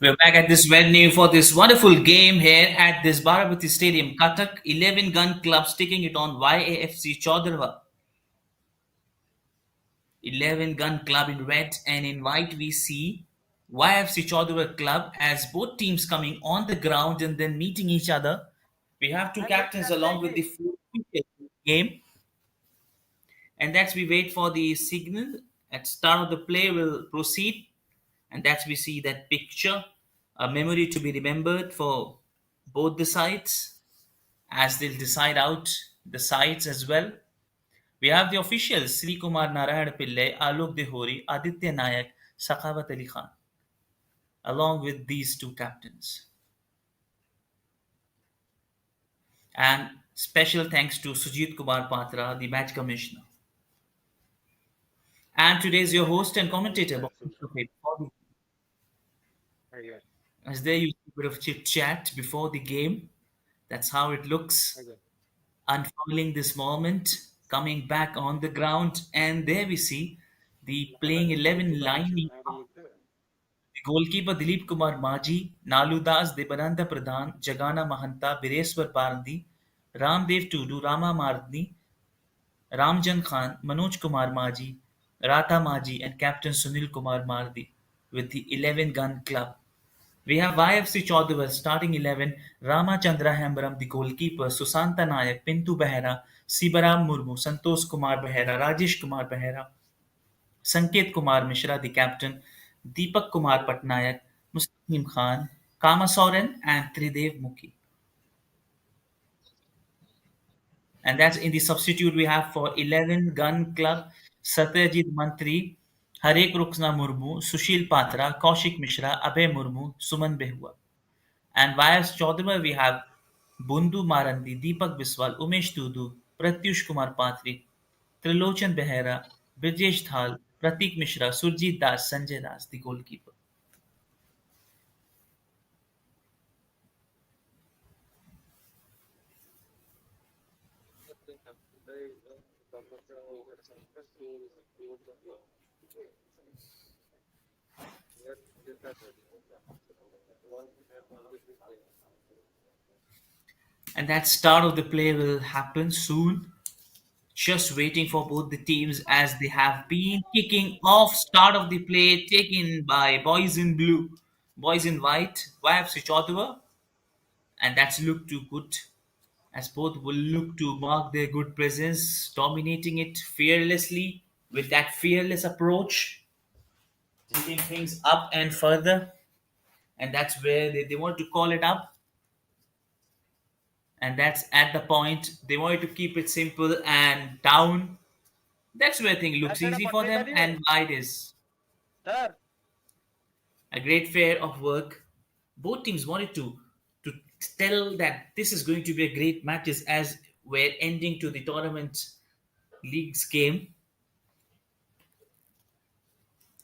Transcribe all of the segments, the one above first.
We're back at this venue for this wonderful game here at this Barabati Stadium. Cuttack 11 gun club sticking it on YAFC Choudwar. 11 gun club in red, and in white we see YFC Choudwar club as both teams coming on the ground and then meeting each other. We have two captains along with the full game, and that's we wait for the signal. At start of the play will proceed, and that's we see that picture, a memory to be remembered for both the sides as they'll decide out the sides as well. We have the officials Sri Kumar Narayan Pillai, Alok Dehori, Aditya Nayak, Sakhawat Ali Khan, along with these two captains. And special thanks to Sujit Kumar Patra, the match commissioner. And today's your host and commentator, as there you see a bit of chit chat before the game. That's how it looks. Unfurling this moment, coming back on the ground, and there we see the playing 11 lining up. The goalkeeper Dilip Kumar Maji, Naludas Debananda Pradhan, Jagana Mahanta, Bireswar Parandi, Ramdev Tudu, Rama Mardni, Ramjan Khan, Manoj Kumar Maji, Rata Maji, and Captain Sunil Kumar Mardi with the 11 gun club. We have YFC Choudwar starting 11, Ramachandra Hembaram, the goalkeeper, Susanta Nayak, Pintu Behera, Sibaram Murmu, Santosh Kumar Behera, Rajesh Kumar Behera, Sanket Kumar Mishra, the captain, Deepak Kumar Patnayak, Muslim Khan, Kama Soren, and Tridev Mukhi. And that's in the substitute we have for 11 gun club, Satyajit Mantri, Harek Ruksna Murmu, Sushil Patra, Kaushik Mishra, Abhay Murmu, Suman Behua. And via Chaudhary we have Bundu Marandi, Deepak Biswal, Umesh Tudu, Pratyush Kumar Patri, Trilochan Behera, Brijesh Thal, Pratik Mishra, Surjit Das, Sanjay Das, the goalkeeper. And that start of the play will happen soon. Just waiting for both the teams as they have been kicking off. Start of the play taken by boys in blue, boys in white, YFC Choudwar, and that's looked too good as both will look to mark their good presence, dominating it fearlessly with that fearless approach, taking things up and further, and that's where they want to call it up. And that's at the point they wanted to keep it simple and down. That's where things looks easy for them, and why it is a great fair of work. Both teams wanted to tell that this is going to be a great matches as we're ending to the tournament league's game,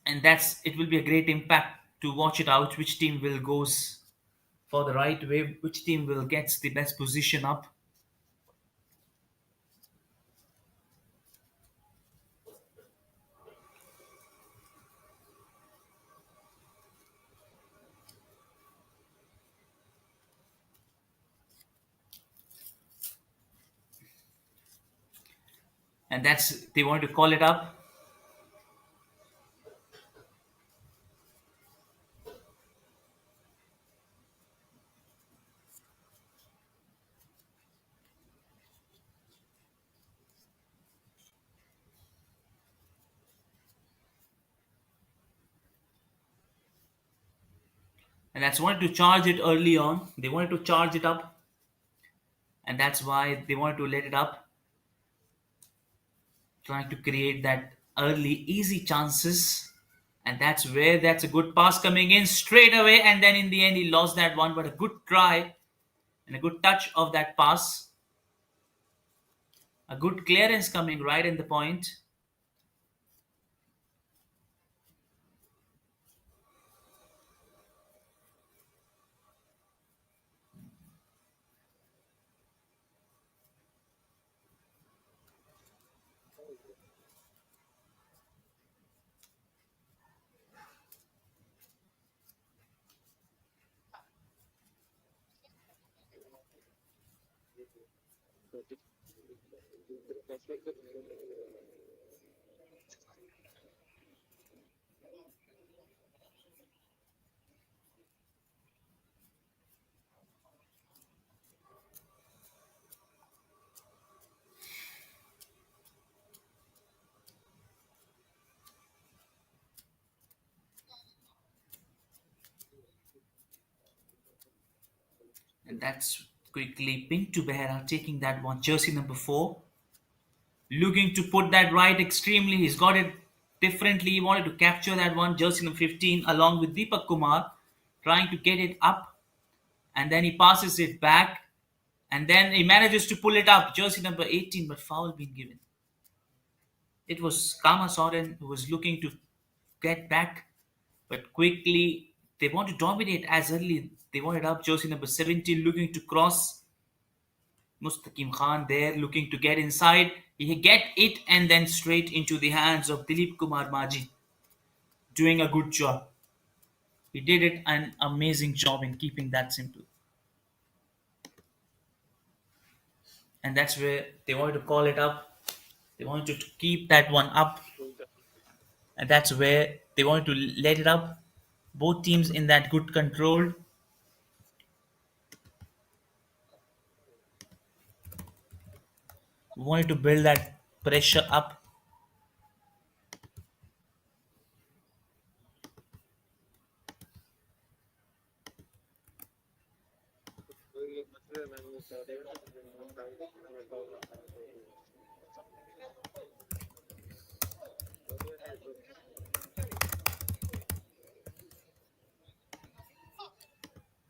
and that's it will be a great impact to watch it out. Which team will goes for the right way? Which team will gets the best position up? And that's they want to call it up. And that's wanted to charge it early on. They wanted to charge it up, and that's why they wanted to let it up, trying to create that early easy chances. And that's where that's a good pass coming in straight away, and then in the end he lost that one, but a good try and a good touch of that pass. A good clearance coming right in the point. And that's quickly pinned to Behera, taking that one. Jersey number 4. Looking to put that right extremely. He's got it differently. He wanted to capture that one. Jersey number 15 along with Deepak Kumar. Trying to get it up. And then he passes it back. And then he manages to pull it up. Jersey number 18, but foul being given. It was Kama Soren who was looking to get back, but quickly they want to dominate as early. They wanted up jersey number 17 looking to cross. Mustaqim Khan there looking to get inside. He get it and then straight into the hands of Dilip Kumar Maji. Doing a good job. He did it an amazing job in keeping that simple. And that's where they wanted to call it up. They wanted to keep that one up. And that's where they wanted to let it up. Both teams in that good control. Wanted to build that pressure up.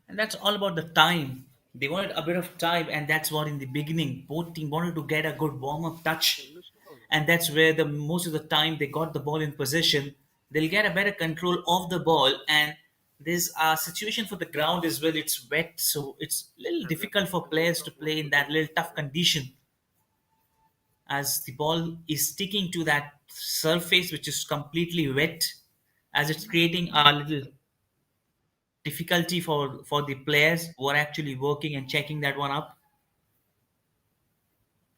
And that's all about the time. They wanted a bit of time, and that's what in the beginning both team wanted to get a good warm-up touch. And that's where the most of the time they got the ball in possession. They'll get a better control of the ball, and there's a situation for the ground as well. It's wet, so it's a little difficult for players to play in that little tough condition as the ball is sticking to that surface which is completely wet as it's creating a little difficulty for the players who are actually working and checking that one up,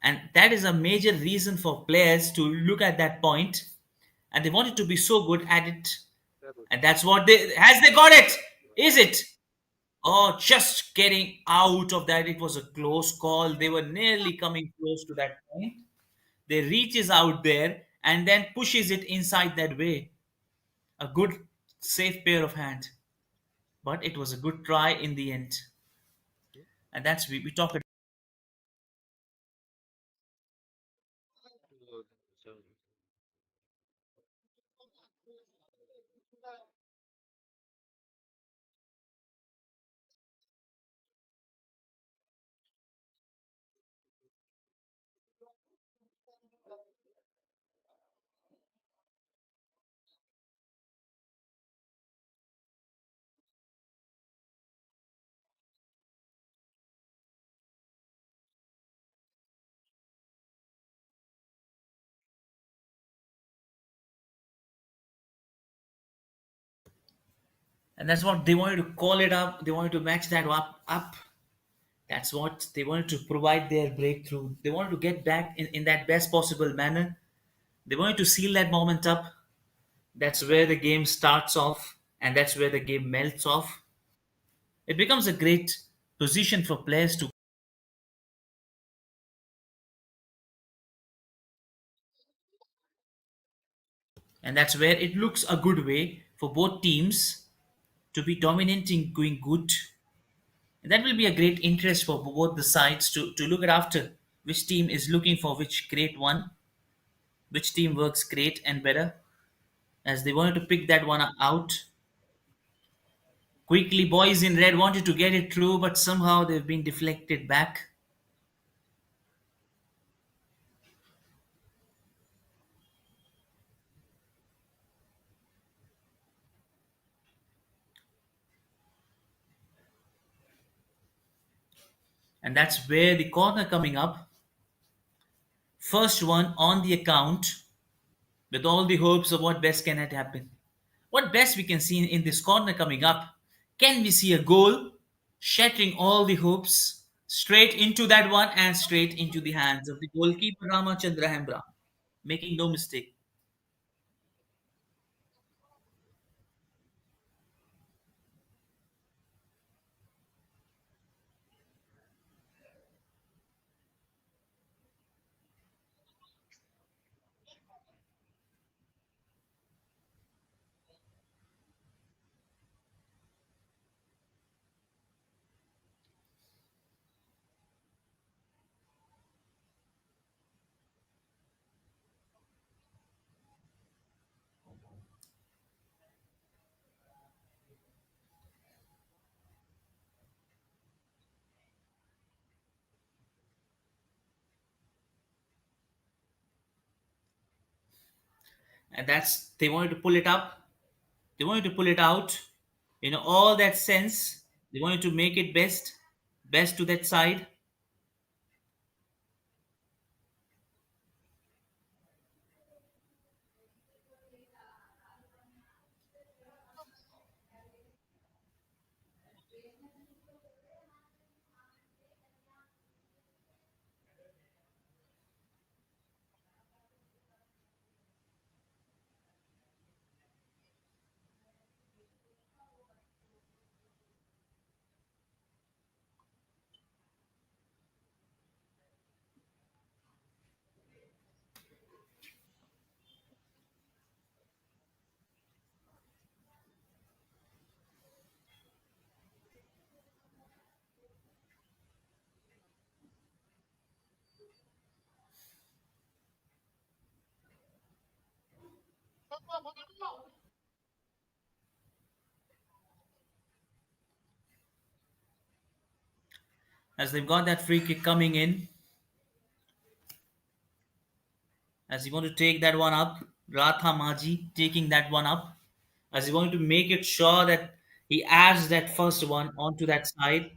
and that is a major reason for players to look at that point and they wanted to be so good at it, and that's what they has they got it. Is it? Oh, just getting out of that. It was a close call. They were nearly coming close to that point. They reaches out there and then pushes it inside that way. A good safe pair of hands, but it was a good try in the end. And that's we talked. And that's what they wanted to call it up. They wanted to match that up. That's what they wanted to provide their breakthrough. They wanted to get back in that best possible manner. They wanted to seal that moment up. That's where the game starts off, and that's where the game melts off. It becomes a great position for players to, and that's where it looks a good way for both teams to be dominating, going good. And that will be a great interest for both the sides to look at after which team is looking for which great one, which team works great and better, as they wanted to pick that one out. Quickly, boys in red wanted to get it through, but somehow they've been deflected back. And that's where the corner coming up, first one on the account, with all the hopes of what best can happen. What best we can see in this corner coming up? Can we see a goal shattering all the hopes straight into that one and straight into the hands of the goalkeeper Ramachandra Hembra? Making no mistake. And that's they wanted to pull it up. They wanted to pull it out. All that sense. They wanted to make it best to that side. As they've got that free kick coming in, as he want to take that one up, Ratha Maji taking that one up, as he wanted to make it sure that he adds that first one onto that side.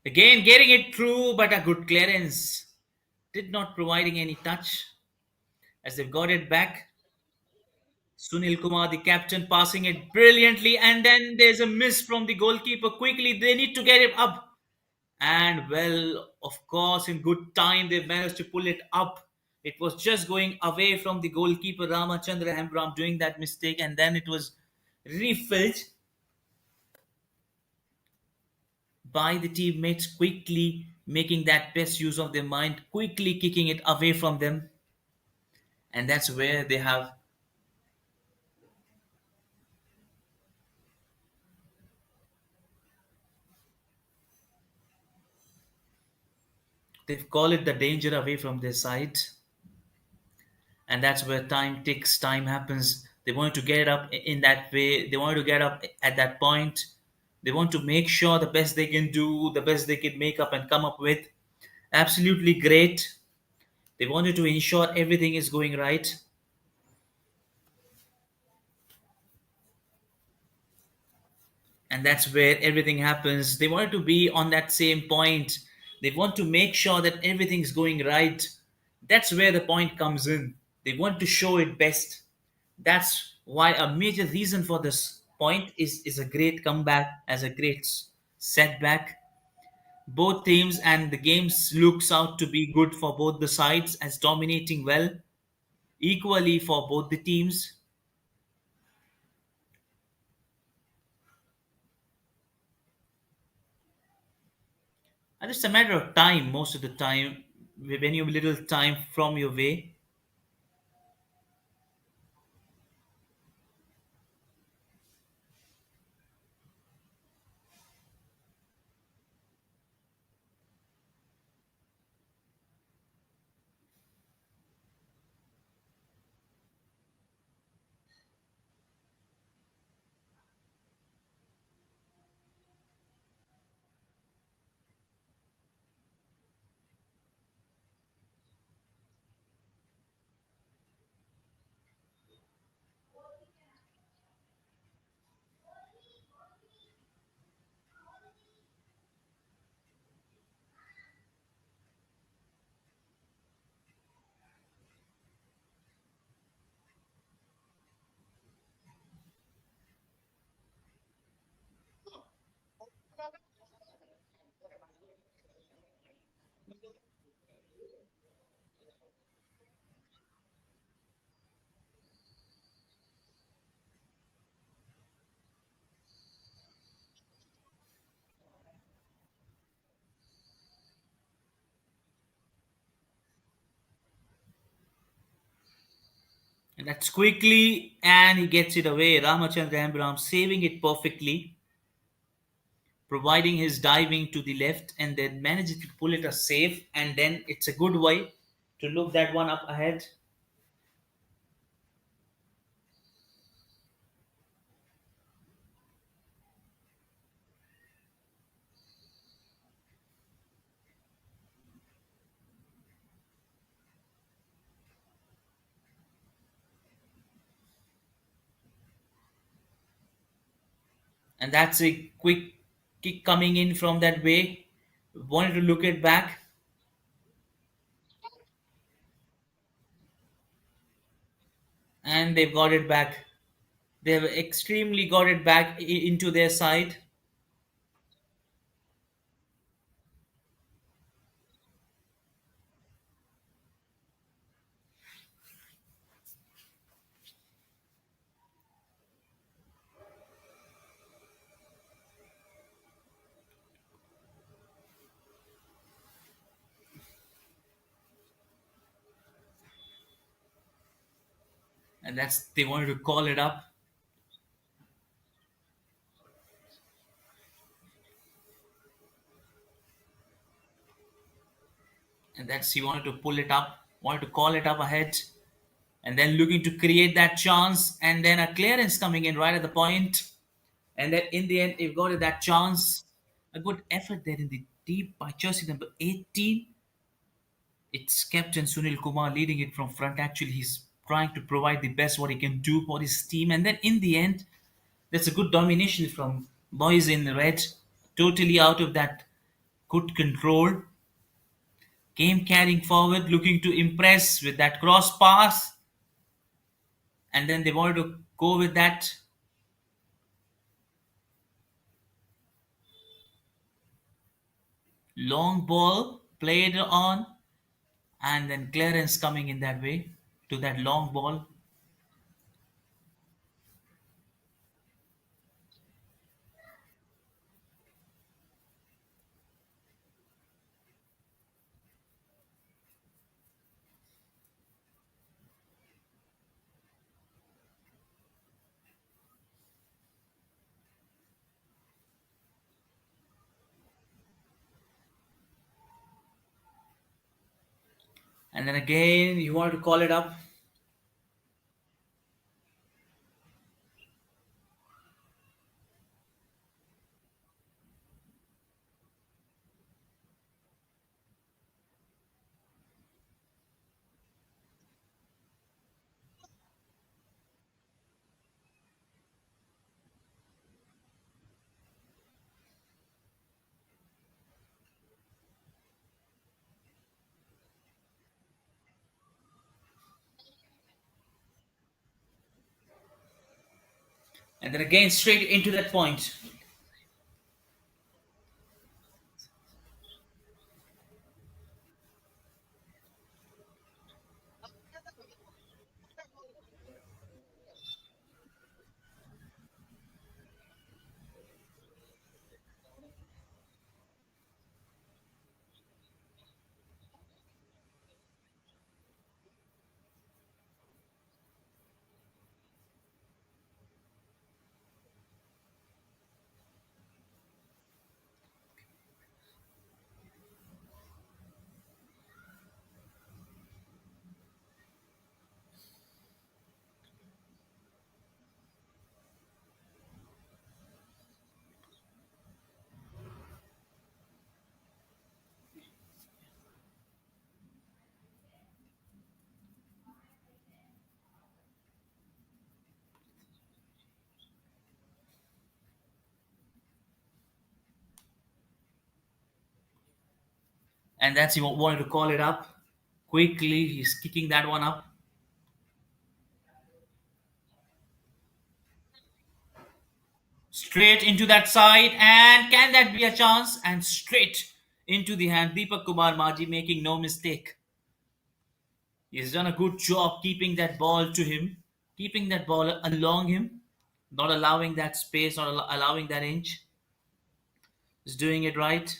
Again, getting it through, but a good clearance. Did not providing any touch as they've got it back. Sunil Kumar, the captain, passing it brilliantly, and then there's a miss from the goalkeeper. Quickly, they need to get it up. And well, of course, in good time, they managed to pull it up. It was just going away from the goalkeeper Ramachandra Hembram doing that mistake, and then it was refilled by the teammates, quickly making that best use of their mind, quickly kicking it away from them. And that's where they've called it the danger away from their side. And that's where time ticks, time happens. They want to get up in that way, they want to get up at that point. They want to make sure the best they can do, the best they can make up and come up with. Absolutely great. They wanted to ensure everything is going right. And that's where everything happens. They wanted to be on that same point. They want to make sure that everything's going right. That's where the point comes in. They want to show it best. That's why a major reason for this point is a great comeback as a great setback. Both teams and the games looks out to be good for both the sides as dominating well equally for both the teams. And it's a matter of time most of the time when you have little time from your way. That's quickly, and he gets it away. Ramachandra Hembram saving it perfectly, providing his diving to the left, and then manages to pull it a safe. And then it's a good way to look that one up ahead. And that's a quick kick coming in from that way. Wanted to look it back, and they've got it back. They've extremely got it back into their side. And that's they wanted to call it up, and that's he wanted to pull it up, wanted to call it up ahead, and then looking to create that chance, and then a clearance coming in right at the point, and then in the end, they've got it, that chance. A good effort there in the deep by jersey number 18. It's Captain Sunil Kumar leading it from front. Actually, he's trying to provide the best what he can do for his team, and then in the end, that's a good domination from boys in red, totally out of that good control. Came carrying forward, looking to impress with that cross pass, and then they wanted to go with that long ball played on, and then clearance coming in that way to that long ball. And then again, you wanted to call it up. And then again, straight into that point. And that's he wanted to call it up. Quickly, he's kicking that one up. Straight into that side, and can that be a chance? And straight into the hand. Deepak Kumar Maji making no mistake. He's done a good job keeping that ball to him, keeping that ball along him, not allowing that space, not allowing that inch. He's doing it right.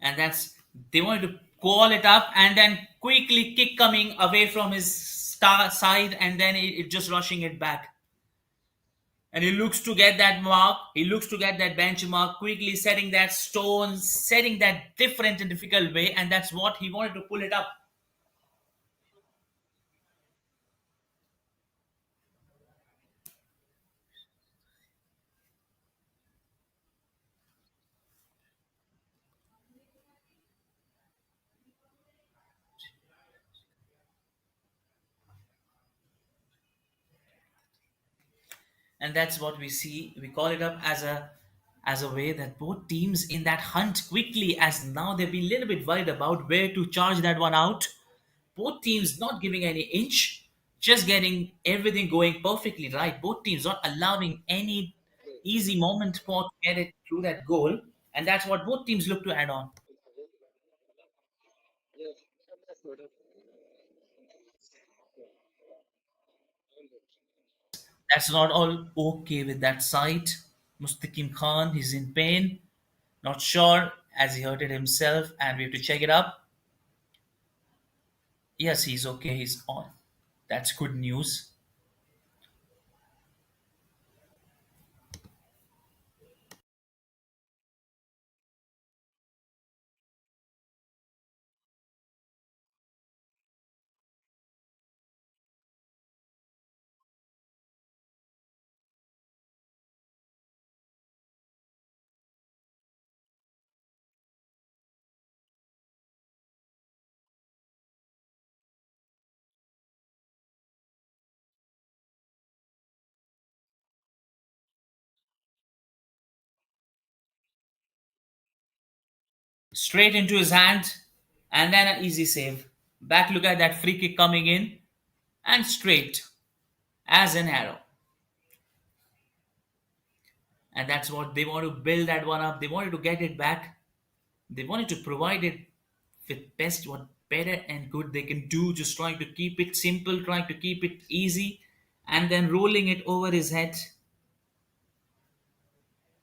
and that's they wanted to call it up, and then quickly kick coming away from his star side, and then it just rushing it back. And he looks to get that mark. He looks to get that benchmark, quickly setting that stone, setting that different and difficult way, and that's what he wanted to pull it up. And that's what we see. We call it up as a way that both teams in that hunt quickly, as now they've been a little bit worried about where to charge that one out. Both teams not giving any inch, just getting everything going perfectly right. Both teams not allowing any easy moment for to get it through that goal, and that's what both teams look to add on. That's not all okay with that side. Mustaqim Khan, he's in pain, not sure as he hurt it himself, and we have to check it up. Yes, he's okay, he's on. That's good news. Straight into his hand, and then an easy save. Back look at that free kick coming in, and straight as an arrow. And that's what they want to build that one up. They wanted to get it back. They wanted to provide it with best what better and good they can do, just trying to keep it simple, trying to keep it easy, and then rolling it over his head,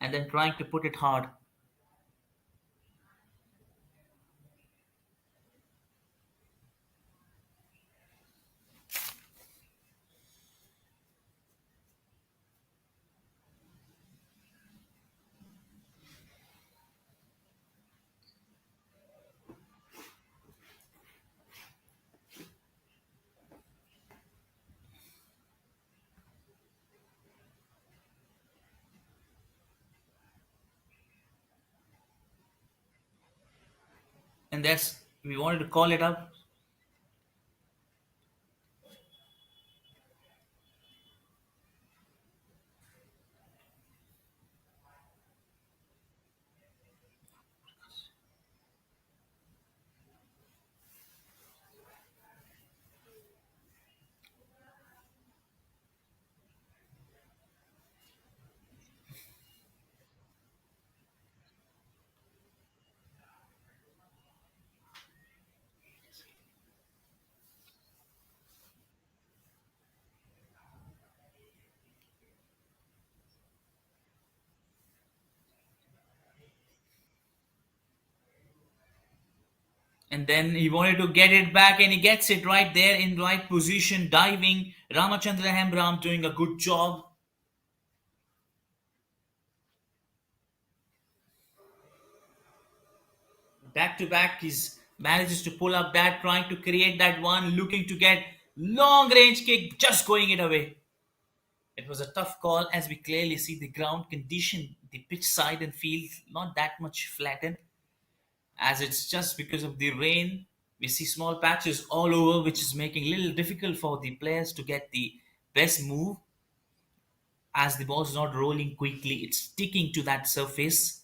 and then trying to put it hard. And that's we wanted to call it up. And then he wanted to get it back, and he gets it right there in right position, diving. Ramachandra Hembram doing a good job. Back to back, he's manages to pull up that, trying to create that one, looking to get long range kick, just going it away. It was a tough call, as we clearly see the ground condition, the pitch side and field not that much flattened, as it's just because of the rain. We see small patches all over, which is making a little difficult for the players to get the best move, as the ball is not rolling quickly. It's sticking to that surface,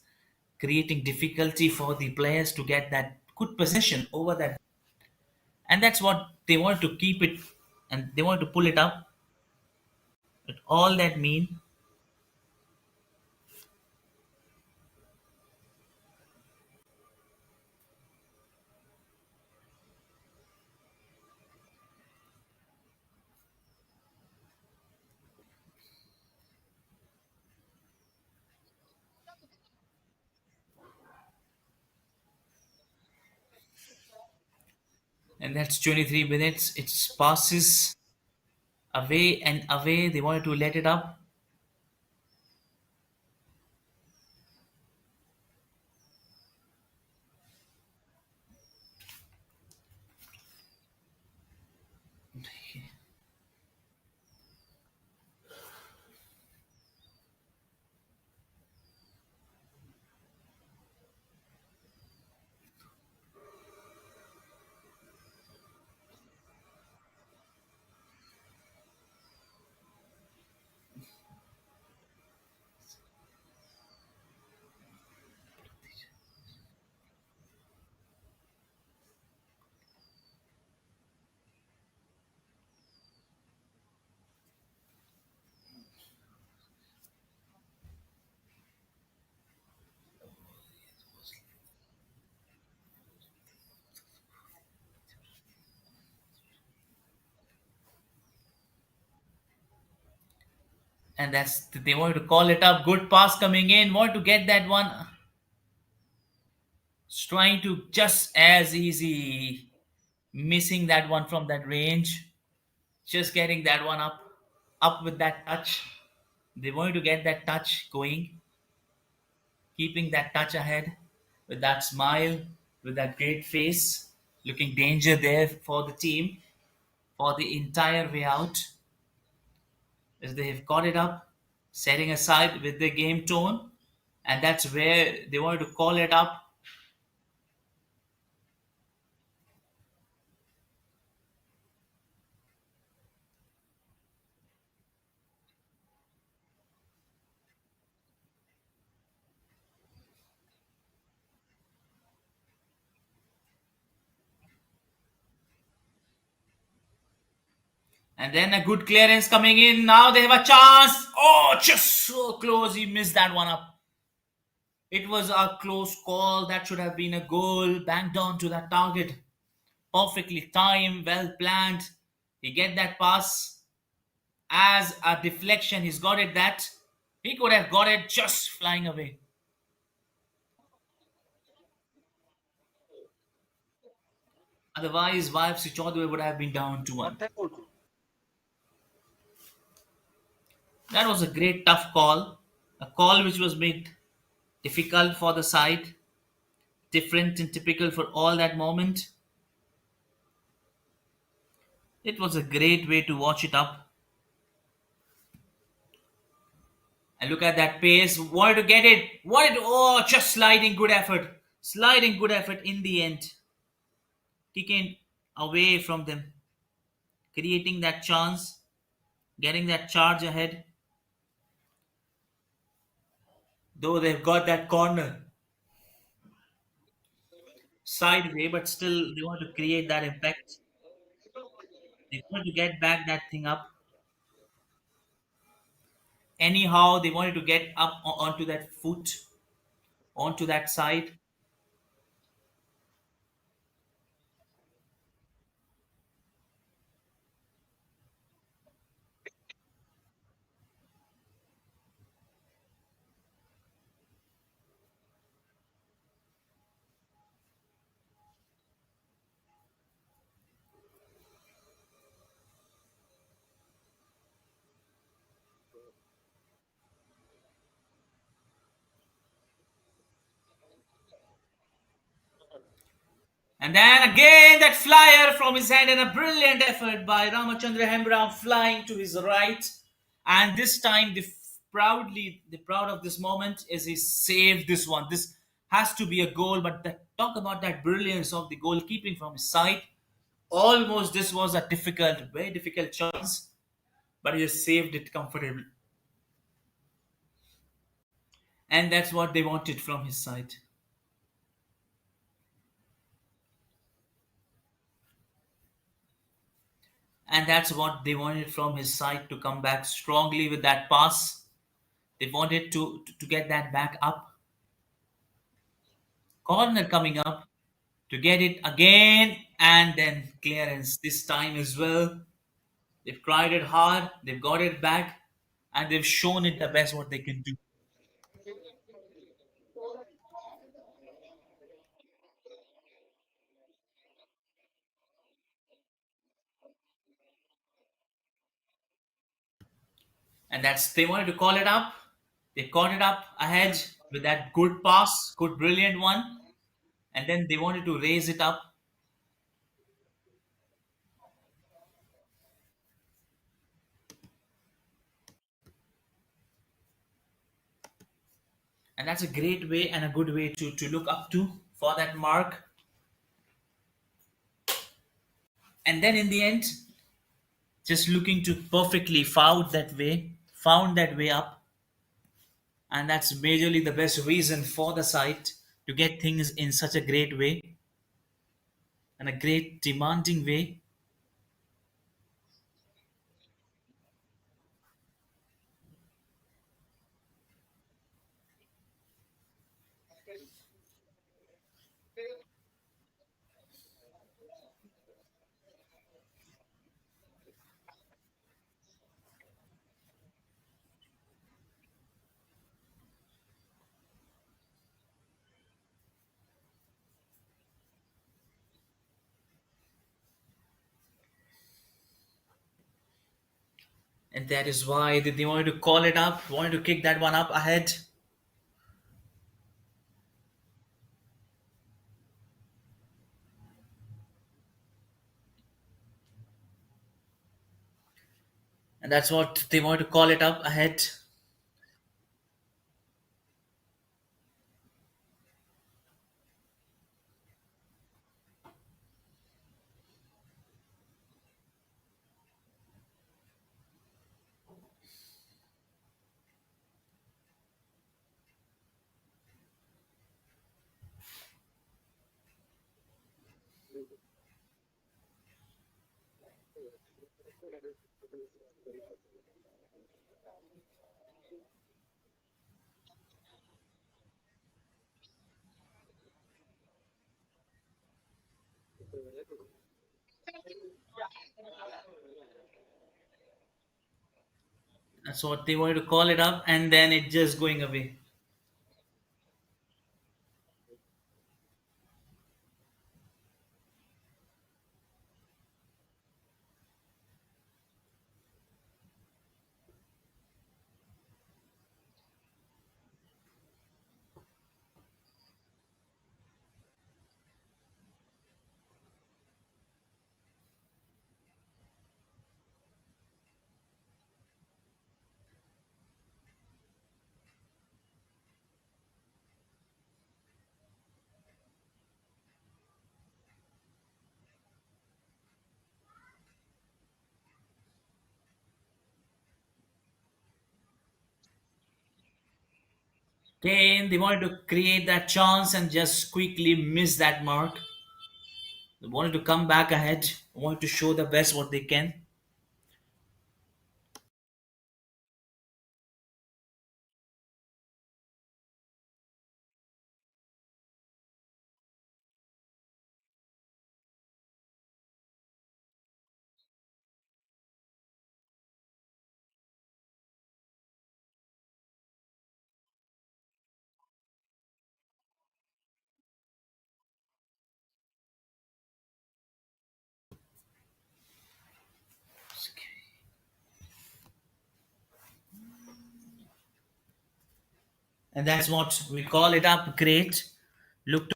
creating difficulty for the players to get that good possession over that. And that's what they want to keep it, and they want to pull it up. But all that mean, And that's 23 minutes. It passes away and away. They wanted to let it up. And that's they wanted to call it up. Good pass coming in. Want to get that one. Trying to just as easy missing that one from that range. Just getting that one up with that touch. They wanted to get that touch going, keeping that touch ahead with that smile, with that great face, looking danger there for the team for the entire way out as they have got it up, setting aside with the game tone, and that's where they wanted to call it up. And then a good clearance coming in. Now they have a chance. Oh, just so close. He missed that one up. It was a close call. That should have been a goal. Banged on to that target. Perfectly timed, well planned. He get that pass as a deflection. He's got it that. He could have got it just flying away. Otherwise, YFC Choudwar would have been down to one. That was a great tough call. A call which was made difficult for the side, different and typical for all that moment. It was a great way to watch it up. And look at that pace. Wanted to get it. Oh, just sliding good effort. Sliding good effort in the end. Kicking away from them. Creating that chance. Getting that charge ahead. Though they've got that corner sideway, but still they want to create that impact. They want to get back that thing up. Anyhow, they wanted to get up onto that foot, onto that side. And then again, that flyer from his hand, and a brilliant effort by Ramachandra Hembra flying to his right. And this time, the proud of this moment is he saved this one. This has to be a goal, but talk about that brilliance of the goalkeeping from his side. Almost this was a difficult, very difficult chance, but he just saved it comfortably. And that's what they wanted from his side. And that's what they wanted from his side to come back strongly with that pass. They wanted to get that back up. Corner coming up to get it again and then clearance this time as well. They've tried it hard, they've got it back, and they've shown it the best what they can do. And that's they wanted to call it up. They caught it up ahead with that good pass, good brilliant one, and then they wanted to raise it up. And that's a great way and a good way to look up to for that mark. And then in the end, just looking to perfectly found that way up. And that's majorly the best reason for the site to get things in such a great way and a great demanding way. And that is why they wanted to call it up, wanted to kick that one up ahead. And that's what they wanted to call it up ahead. That's what they wanted to call it up, and then it just going away. Again, they wanted to create that chance and just quickly miss that mark. They wanted to come back ahead, wanted to show the best what they can. And that's what we call it up. Great. Look,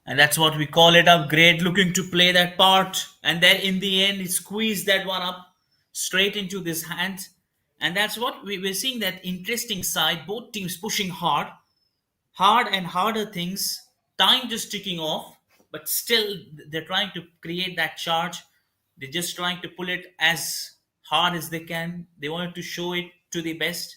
and that's what we call it up. Great, looking to play that part, and then in the end, he squeezed that one up straight into this hand. And that's what we're seeing that interesting side. Both teams pushing hard and harder things. Time just ticking off, but still they're trying to create that charge. They're just trying to pull it as hard as they can. They wanted to show it to the best,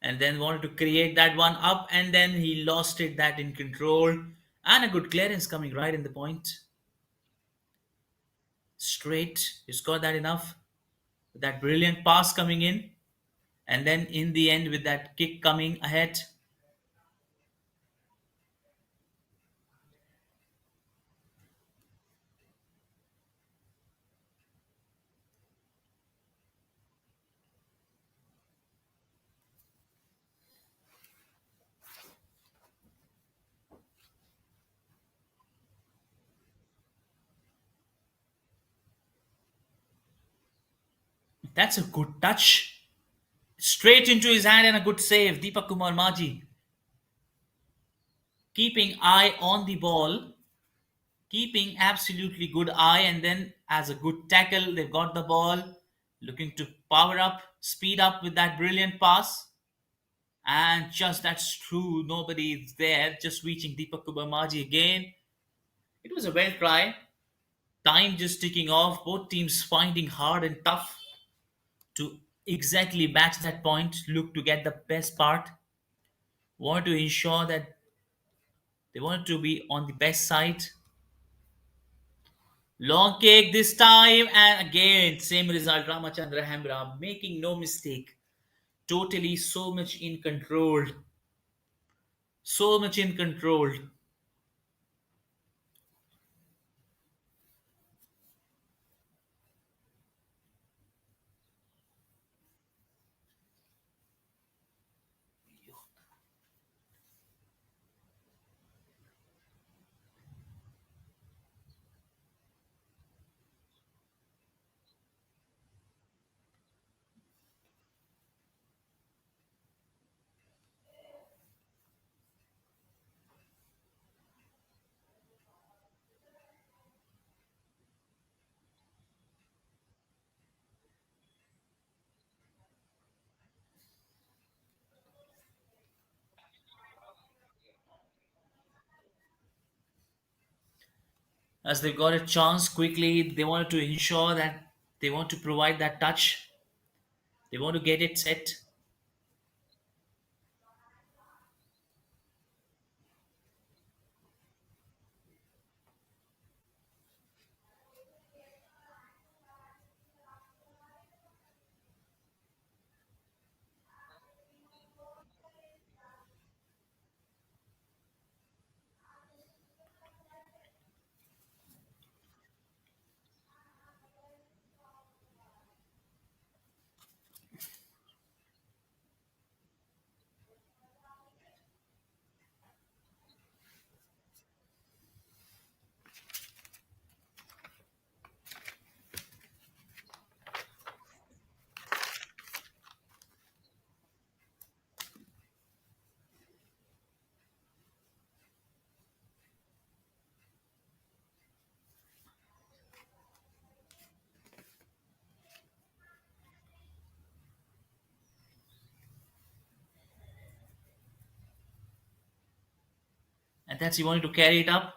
and then wanted to create that one up, and then he lost it that in control, and a good clearance coming right in the point. Straight, he's got that enough. That brilliant pass coming in, and then in the end with that kick coming ahead. That's a good touch. Straight into his hand and a good save. Deepak Kumar Maji keeping eye on the ball, keeping absolutely good eye, and then as a good tackle, they've got the ball, looking to power up, speed up with that brilliant pass. And just that's true, nobody is there, just reaching Deepak Kumar Maji again. It was a well try. Time just ticking off, both teams finding hard and tough to exactly match that point, look to get the best part, want to ensure that they want to be on the best side. Long kick this time, and again, same result. Ramachandra Hembra making no mistake. Totally so much in control. So much in control. As they've got a chance quickly, they wanted to ensure that they want to provide that touch. They want to get it set. And that's he wanted to carry it up.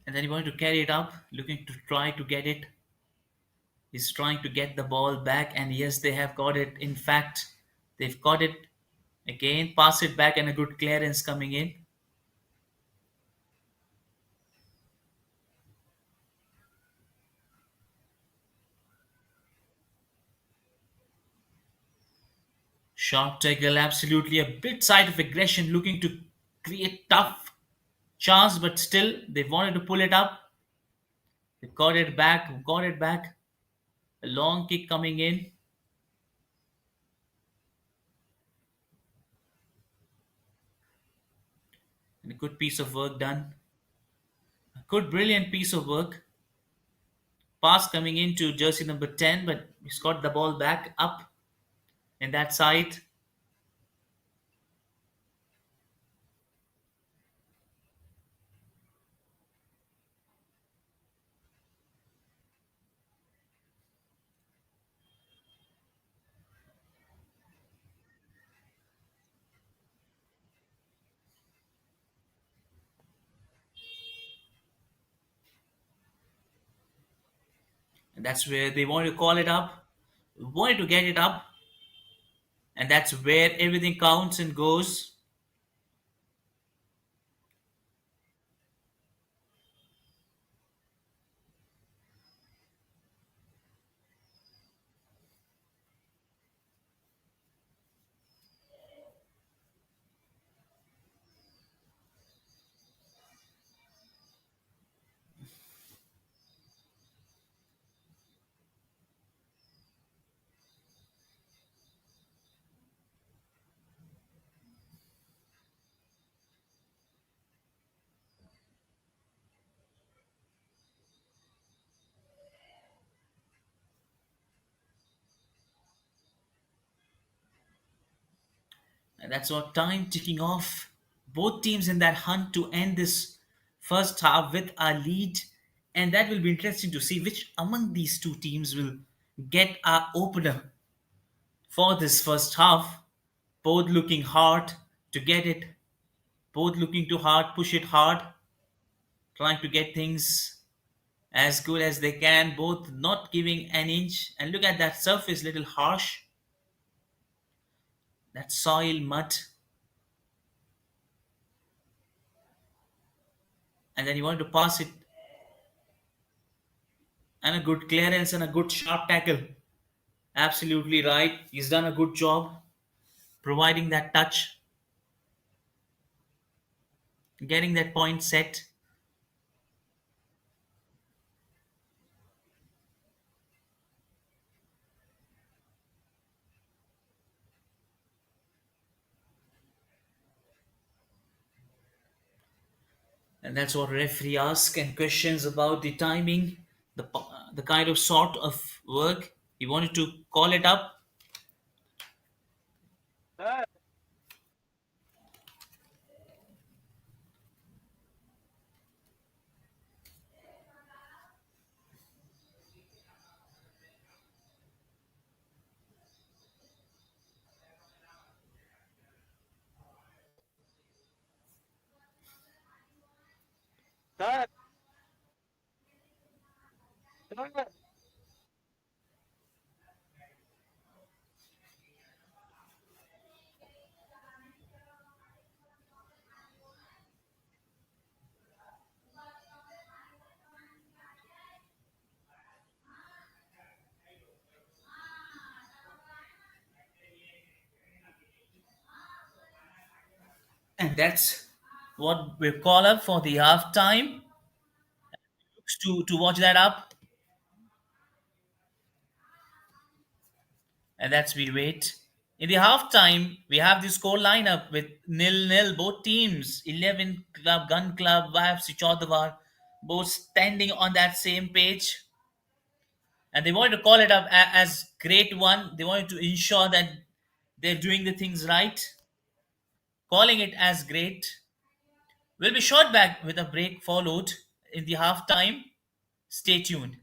And then he wanted to carry it up, looking to try to get it. He's trying to get the ball back, and yes, they have got it. In fact, they've got it again, pass it back, and a good clearance coming in. Sharp tackle, absolutely a bit side of aggression, looking to create tough chance, but still they wanted to pull it up. They got it back, got it back. A long kick coming in, and a good piece of work done. A good, brilliant piece of work. Pass coming into jersey number 10, but he's got the ball back up in that side. And that's where they wanted to call it up, wanted to get it up, and that's where everything counts and goes. And that's what time ticking off. Both teams in that hunt to end this first half with a lead. And that will be interesting to see which among these two teams will get our opener for this first half. Both looking hard to get it, both looking to hard, push it hard, trying to get things as good as they can, both not giving an inch. And look at that surface, little harsh, that soil, mud, and then you want to pass it, and a good clearance and a good sharp tackle. Absolutely right. He's done a good job providing that touch, getting that point set. And that's what referee asks and questions about the timing, the kind of sort of work. He wanted to call it up. And that's what we call up for the half time. To watch that up. And that's we wait. In the halftime, we have the score lineup with nil-nil. Both teams, 11 Club, Gun Club, YAFC Choudwar, both standing on that same page. And they wanted to call it up as great one. They wanted to ensure that they're doing the things right, calling it as great. We'll be short back with a break followed in the halftime. Stay tuned.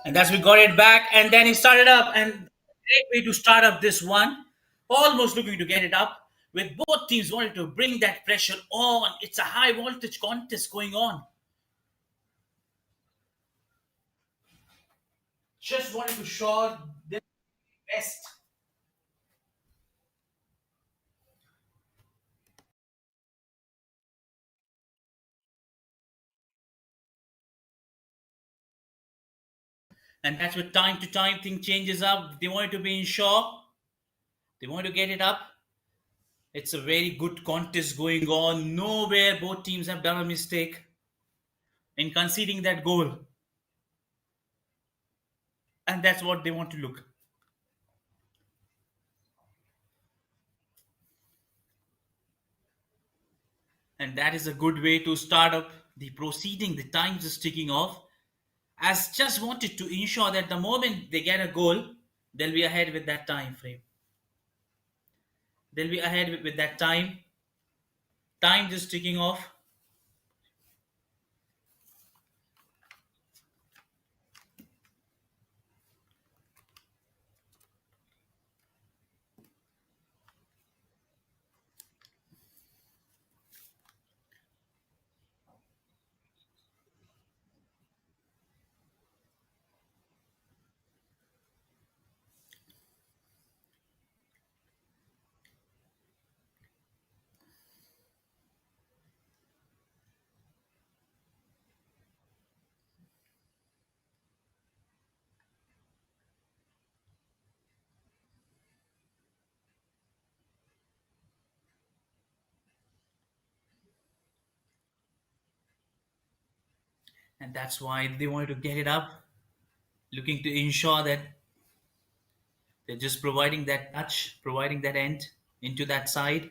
And that's we got it back, and then he started up, and great way to start up this one. Almost looking to get it up, with both teams wanting to bring that pressure on. It's a high voltage contest going on. Just wanted to show their best. And that's where time to time thing changes up. They want to be in shock. They want to get it up. It's a very good contest going on. Nowhere both teams have done a mistake in conceding that goal. And that's what they want to look. And that is a good way to start up the proceeding. The times is ticking off. As just wanted to ensure that the moment they get a goal, they'll be ahead with that time frame. They'll be ahead with that time. Time just ticking off. And that's why they wanted to get it up, looking to ensure that they're just providing that touch, providing that end into that side.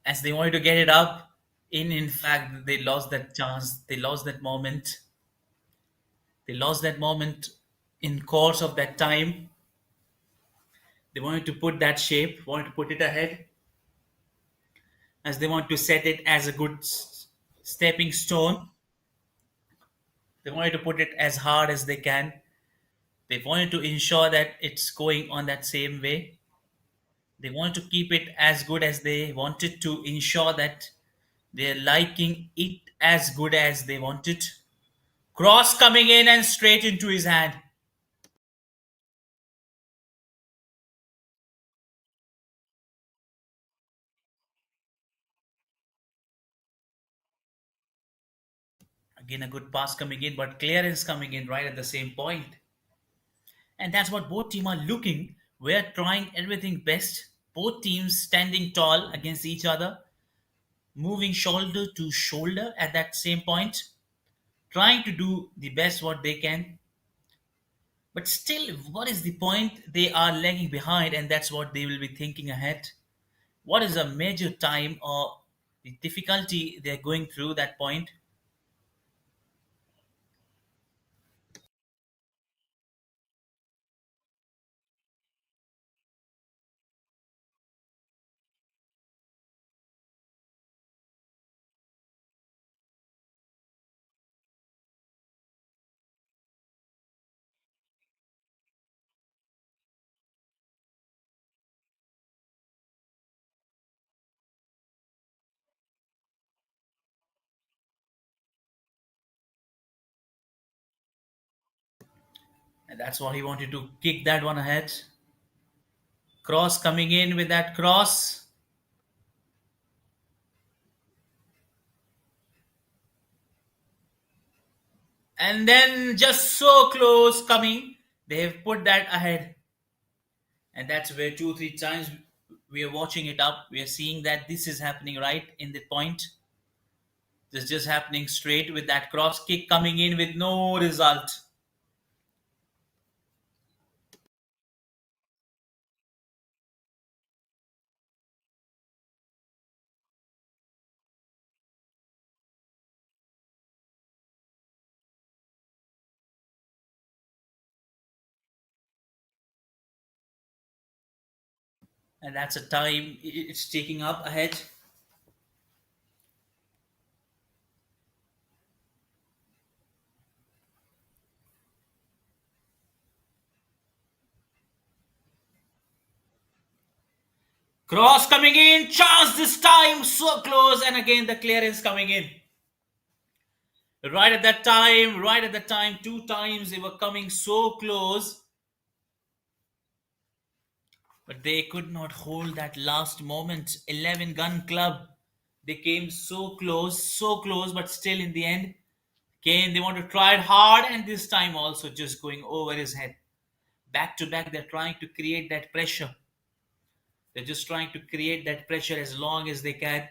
As they wanted to get it up, in fact, they lost that chance. They lost that moment. They lost that moment in course of that time. They wanted to put that shape, wanted to put it ahead, as they want to set it as a good stepping stone. They wanted to put it as hard as they can. They wanted to ensure that it's going on that same way. They wanted to keep it as good as they wanted to ensure that they're liking it as good as they wanted. Cross coming in and straight into his hand. Again, a good pass coming in, but clearance coming in right at the same point. And that's what both teams are looking. We're trying everything best. Both teams standing tall against each other, moving shoulder to shoulder at that same point, trying to do the best what they can. But still, what is the point? They are lagging behind, and that's what they will be thinking ahead. What is a major time or the difficulty they're going through that point? And that's what he wanted to kick that one ahead. Cross coming in with that cross. And then just so close coming, they have put that ahead. And that's where two, three times we are watching it up. We are seeing that this is happening right in the point. This is just happening straight with that cross kick coming in with no result. And that's a time it's taking up ahead. Cross coming in, chance this time, so close, and again the clearance coming in. Right at that time, two times they were coming so close, but they could not hold that last moment. 11 gun club. They came so close, but still in the end, came. They want to try it hard, and this time also just going over his head. Back to back, they're trying to create that pressure. They're just trying to create that pressure as long as they can.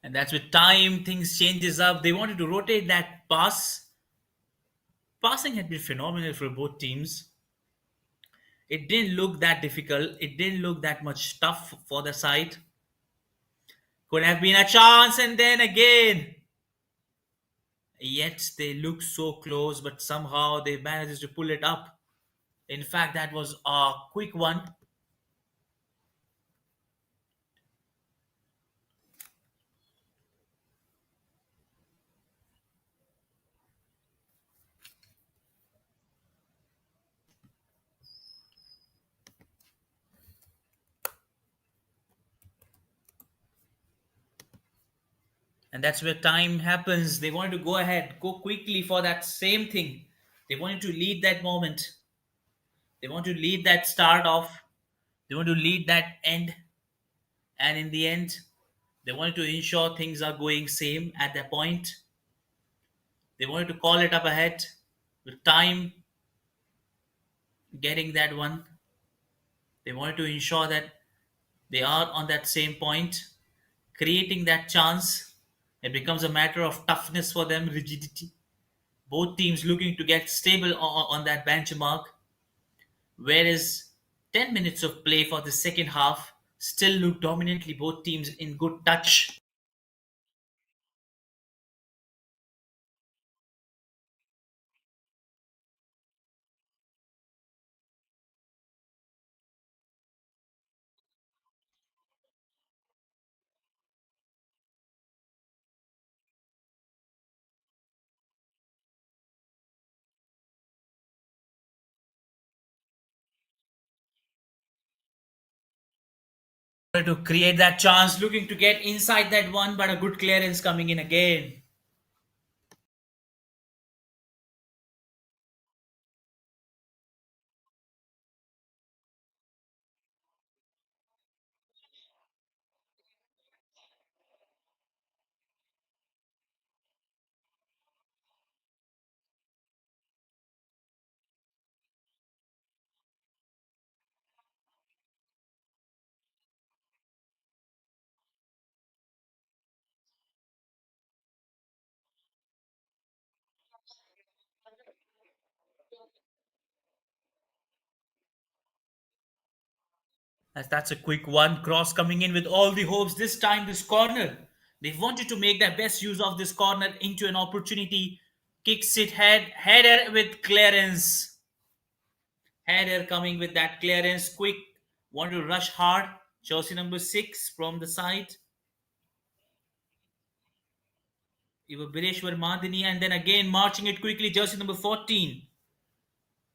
And that's with time things changes up. They wanted to rotate that pass. Passing had been phenomenal for both teams. It didn't look that difficult. It didn't look that much tough for the side. Could have been a chance, and then again. Yet they look so close, but somehow they managed to pull it up. In fact, that was a quick one. And that's where time happens. They wanted to go ahead, go quickly for that same thing. They wanted to lead that moment. They want to lead that start off. They want to lead that end. And in the end, they wanted to ensure things are going same at that point. They wanted to call it up ahead with time getting that one. They wanted to ensure that they are on that same point, creating that chance. It becomes a matter of toughness for them, rigidity. Both teams looking to get stable on that benchmark, whereas 10 minutes of play for the second half still look dominantly both teams in good touch. To create that chance, looking to get inside that one, but a good clearance coming in again. That's a quick one. Cross coming in with all the hopes. This time, this corner. They wanted to make their best use of this corner into an opportunity. Kicks it header with clearance. Header coming with that clearance. Quick. Want to rush hard. Jersey number 6 from the side. You were Bireshwar Madini, and then again marching it quickly, jersey number 14.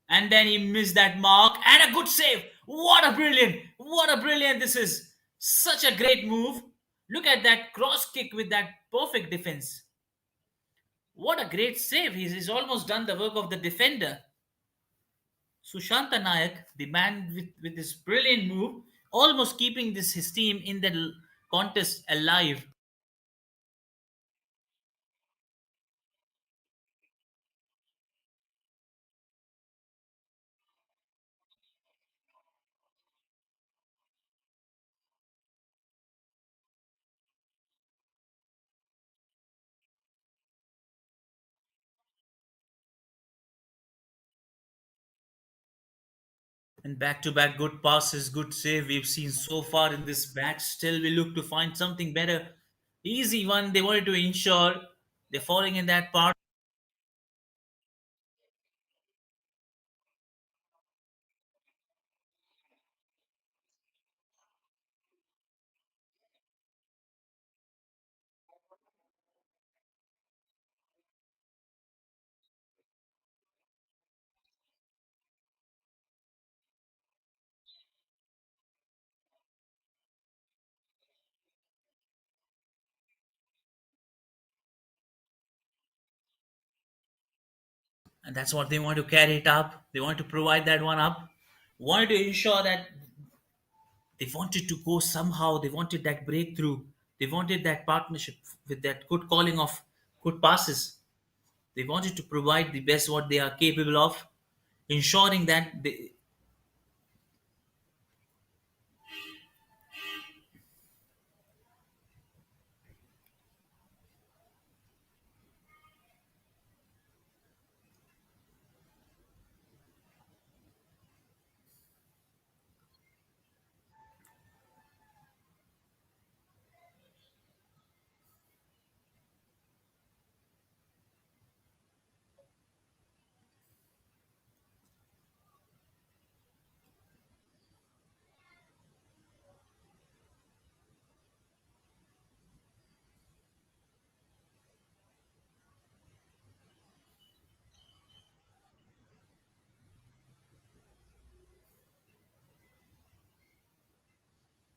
And then he missed that mark, and a good save. What a brilliant this is. Such a great move. Look at that cross kick with that perfect defense. What a great save. He's almost done the work of the defender. Sushanta Nayak, the man with this brilliant move, almost keeping his team in the contest alive. And back to back good passes, good save we've seen so far in this match. Still, we look to find something better. Easy one. They wanted to ensure they're falling in that part. And that's what they want to carry it up. They want to provide that one up. Wanted to ensure that they wanted to go somehow. They wanted that breakthrough. They wanted that partnership with that good calling of good passes. They wanted to provide the best what they are capable of, ensuring that they,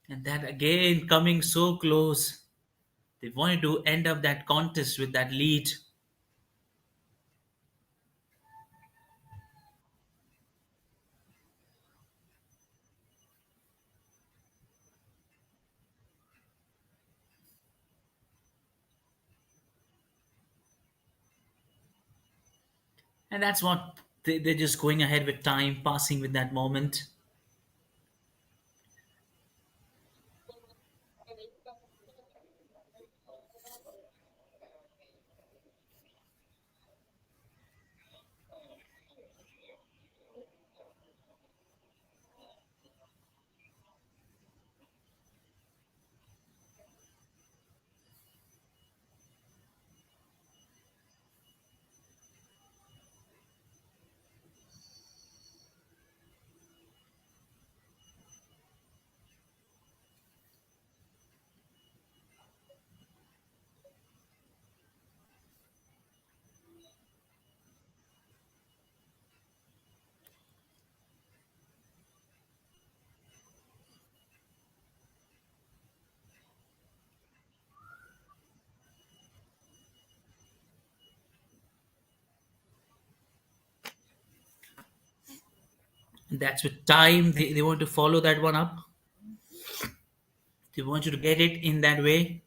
and that again coming so close. They wanted to end up that contest with that lead. And that's what they're just going ahead with time, passing with that moment. And that's with time. They want to follow that one up. They want you to get it in that way.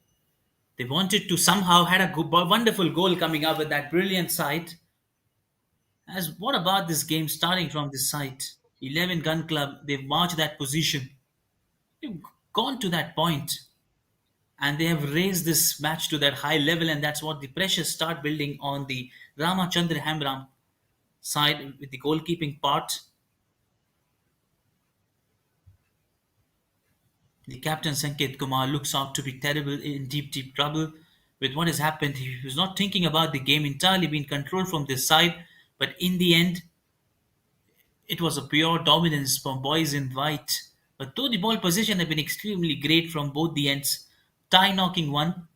They wanted to somehow had a good, wonderful goal coming up with that brilliant sight. As what about this game starting from this site? 11 Gun Club, they've marched that position. They've gone to that point and they have raised this match to that high level, and that's what the pressure start building on the Ramachandra Hamram side with the goalkeeping part. The captain Sanket Kumar looks out to be terrible in deep, deep trouble with what has happened. He was not thinking about the game entirely being controlled from this side, but in the end, it was a pure dominance from boys in white. But though the ball position had been extremely great from both the ends, tie knocking one,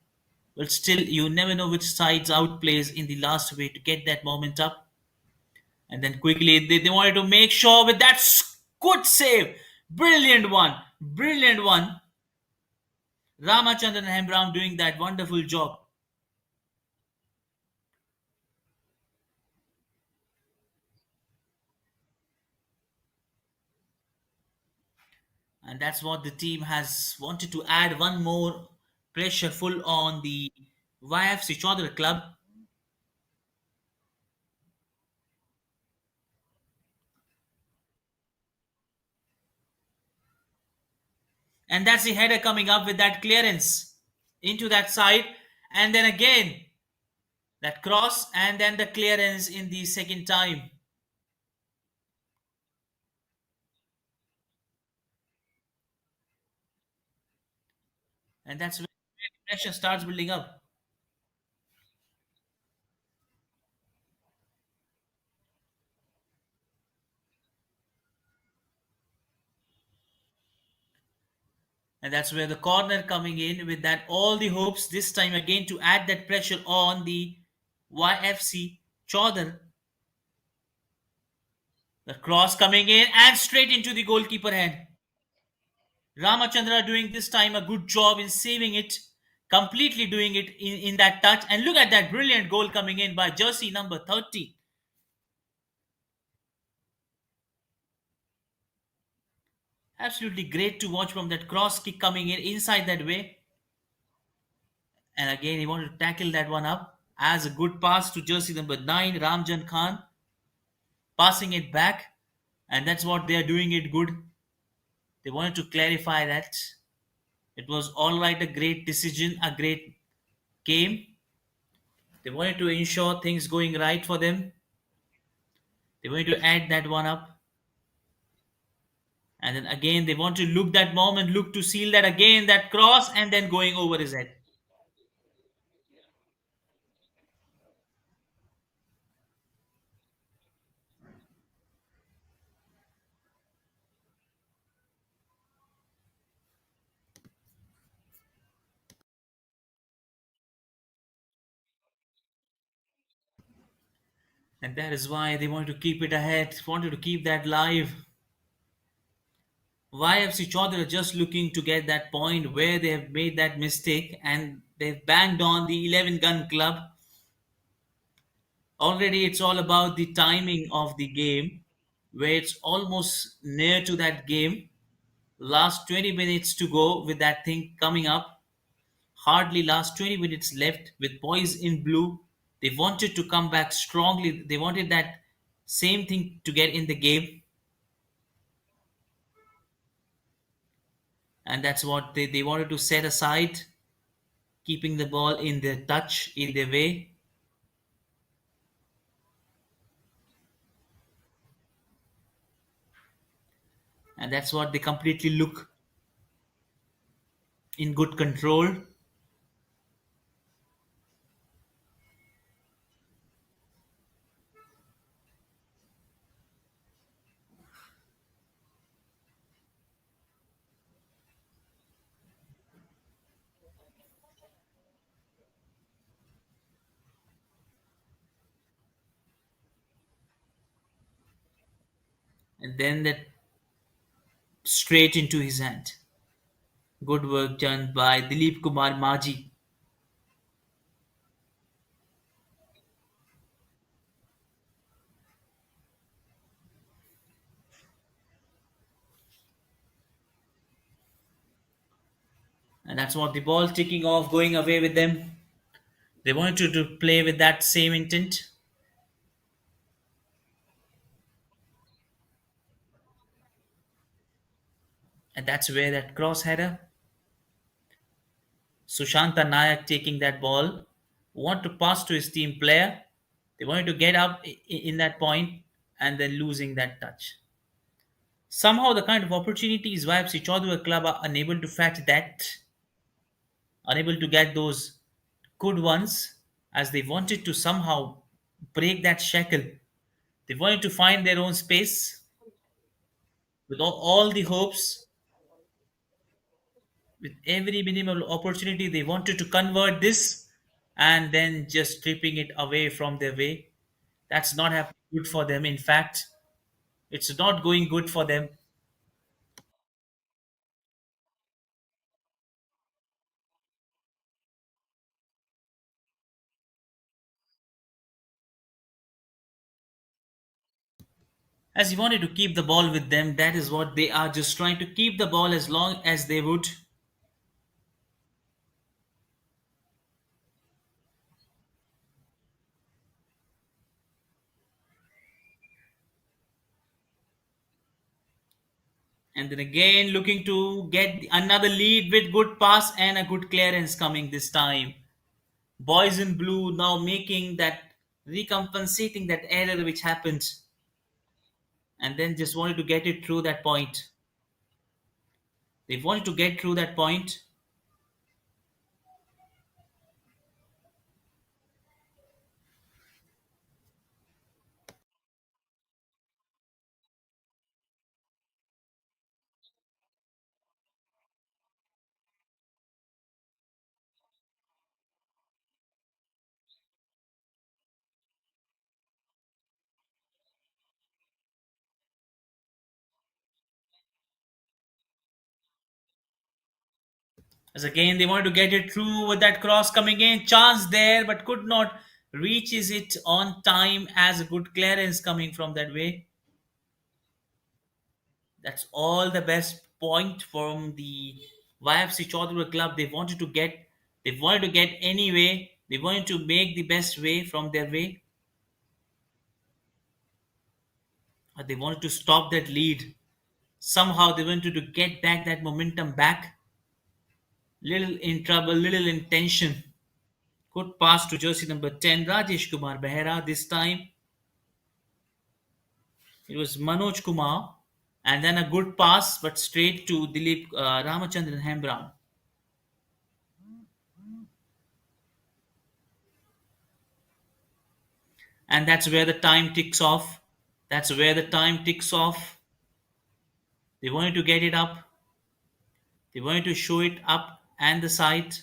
but still you never know which side's outplays in the last way to get that moment up. And then quickly they wanted to make sure with that good save. Brilliant one. Ramachandran and Hembram doing that wonderful job. And that's what the team has wanted to add one more pressure full on the YFC Choudhar club. And that's the header coming up with that clearance into that side. And then again, that cross and then the clearance in the second time. And that's where the pressure starts building up. And that's where the corner coming in with that all the hopes this time again to add that pressure on the YFC Chaudhar. The cross coming in and straight into the goalkeeper hand. Ramachandra doing this time a good job in saving it, completely doing it in that touch. And look at that brilliant goal coming in by jersey number 30. Absolutely great to watch from that cross kick coming in inside that way. And again, he wanted to tackle that one up as a good pass to jersey number 9, Ramjan Khan, passing it back. And that's what they are doing it good. They wanted to clarify that. It was all right, a great decision, a great game. They wanted to ensure things going right for them. They wanted to add that one up. And then again, they want to look that moment, look to seal that again, that cross, and then going over his head. And that is why they wanted to keep it ahead, wanted to keep that live. YFC Chaudhary are just looking to get that point where they have made that mistake and they've banged on the 11 gun club. Already, it's all about the timing of the game, where it's almost near to that game. Last 20 minutes to go with that thing coming up. Hardly last 20 minutes left with boys in blue. They wanted to come back strongly. They wanted that same thing to get in the game. And that's what they wanted to set aside, keeping the ball in their touch, in their way. And that's what they completely look in good control. And then that straight into his hand. Good work done by Dilip Kumar Maji. And that's what the ball ticking off, going away with them. They wanted to play with that same intent. And that's where that cross header. Sushanta Nayak taking that ball. Want to pass to his team player. They wanted to get up in that point and then losing that touch. Somehow the kind of opportunities YFC Choudhary club are unable to fetch that, unable to get those good ones as they wanted to somehow break that shackle. They wanted to find their own space with all the hopes. With every minimal opportunity, they wanted to convert this and then just stripping it away from their way. That's not happening good for them. In fact, it's not going good for them. As he wanted to keep the ball with them, that is what they are, just trying to keep the ball as long as they would. And then again, looking to get another lead with good pass and a good clearance coming this time. Boys in blue now making that, recompensating that error which happened, and then just wanted to get it through that point. They wanted to get through that point. As again, they wanted to get it through with that cross coming in. Chance there, but could not reaches it on time as a good clearance coming from that way. That's all the best point from the YFC Choudwar club. They wanted to get anyway. They wanted to make the best way from their way. They wanted to stop that lead. Somehow they wanted to get back that momentum back. Little in trouble, little in tension. Good pass to jersey number 10, Rajesh Kumar Behera. This time it was Manoj Kumar. And then a good pass, but straight to Dilip Ramachandran Hembrown. And that's where the time ticks off. That's where the time ticks off. They wanted to get it up. They wanted to show it up and the side.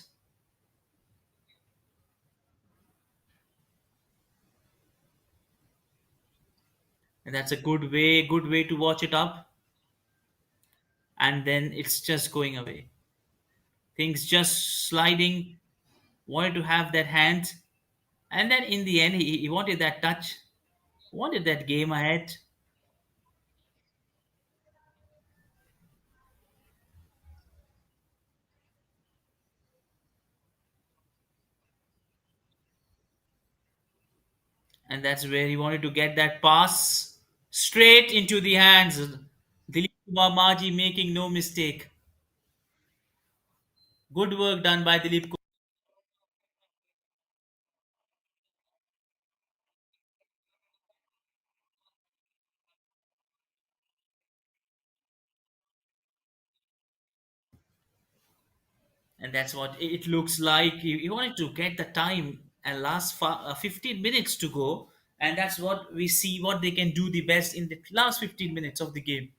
And that's a good way to watch it up. And then it's just going away. Things just sliding. Wanted to have that hand. And then in the end, he wanted that touch. Wanted that game ahead. And that's where he wanted to get that pass straight into the hands. Dilip Kumar Maji making no mistake. Good work done by Dilip Kumar. And that's what it looks like. He wanted to get the time and last 15 minutes to go. And that's what we see what they can do the best in the last 15 minutes of the game.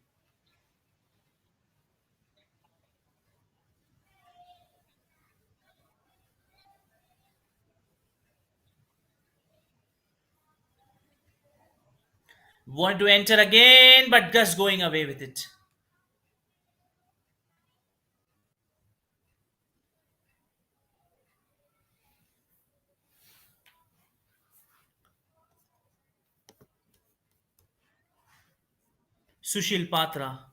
Want to enter again, but just going away with it. Sushil Patra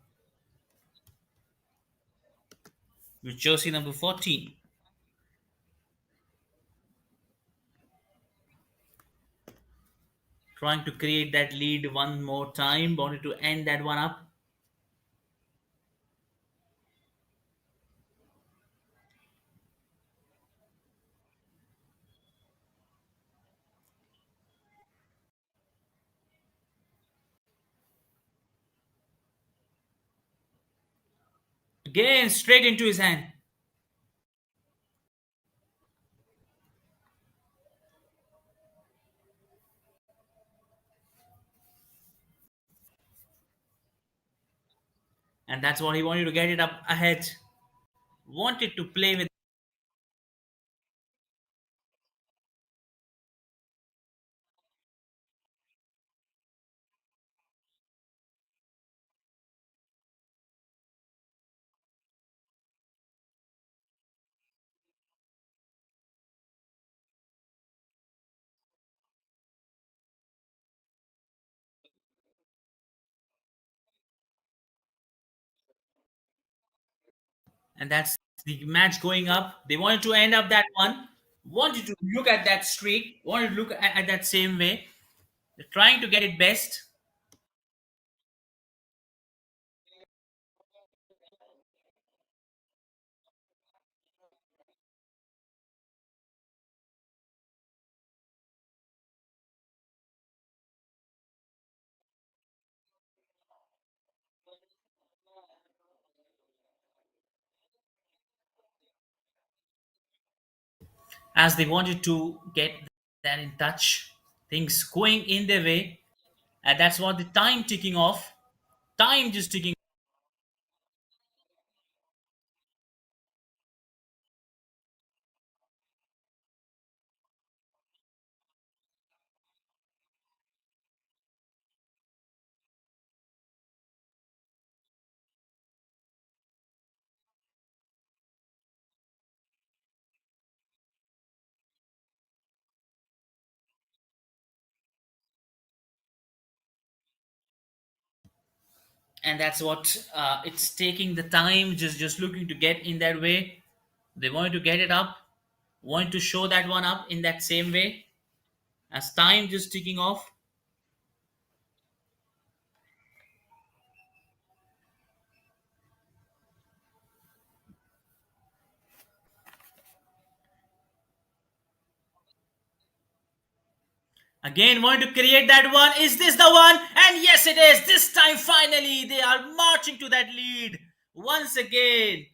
with jersey number 14. Trying to create that lead one more time. Wanted to end that one up. Again, straight into his hand. And that's what he wanted to get it up ahead. wanted to play with. And that's the match going up. They wanted to end up that one, wanted to look at that streak, wanted to look at that same way. They're trying to get it best. As they wanted to get that in touch, things going in their way, and that's what the time ticking off. Time just ticking. And that's what it's taking the time, just looking to get in that way. They wanted to get it up, wanted to show that one up in that same way. As time just ticking off, again wanted to create that one. Is this the one? And yes, it is. This time finally they are marching to that lead once again.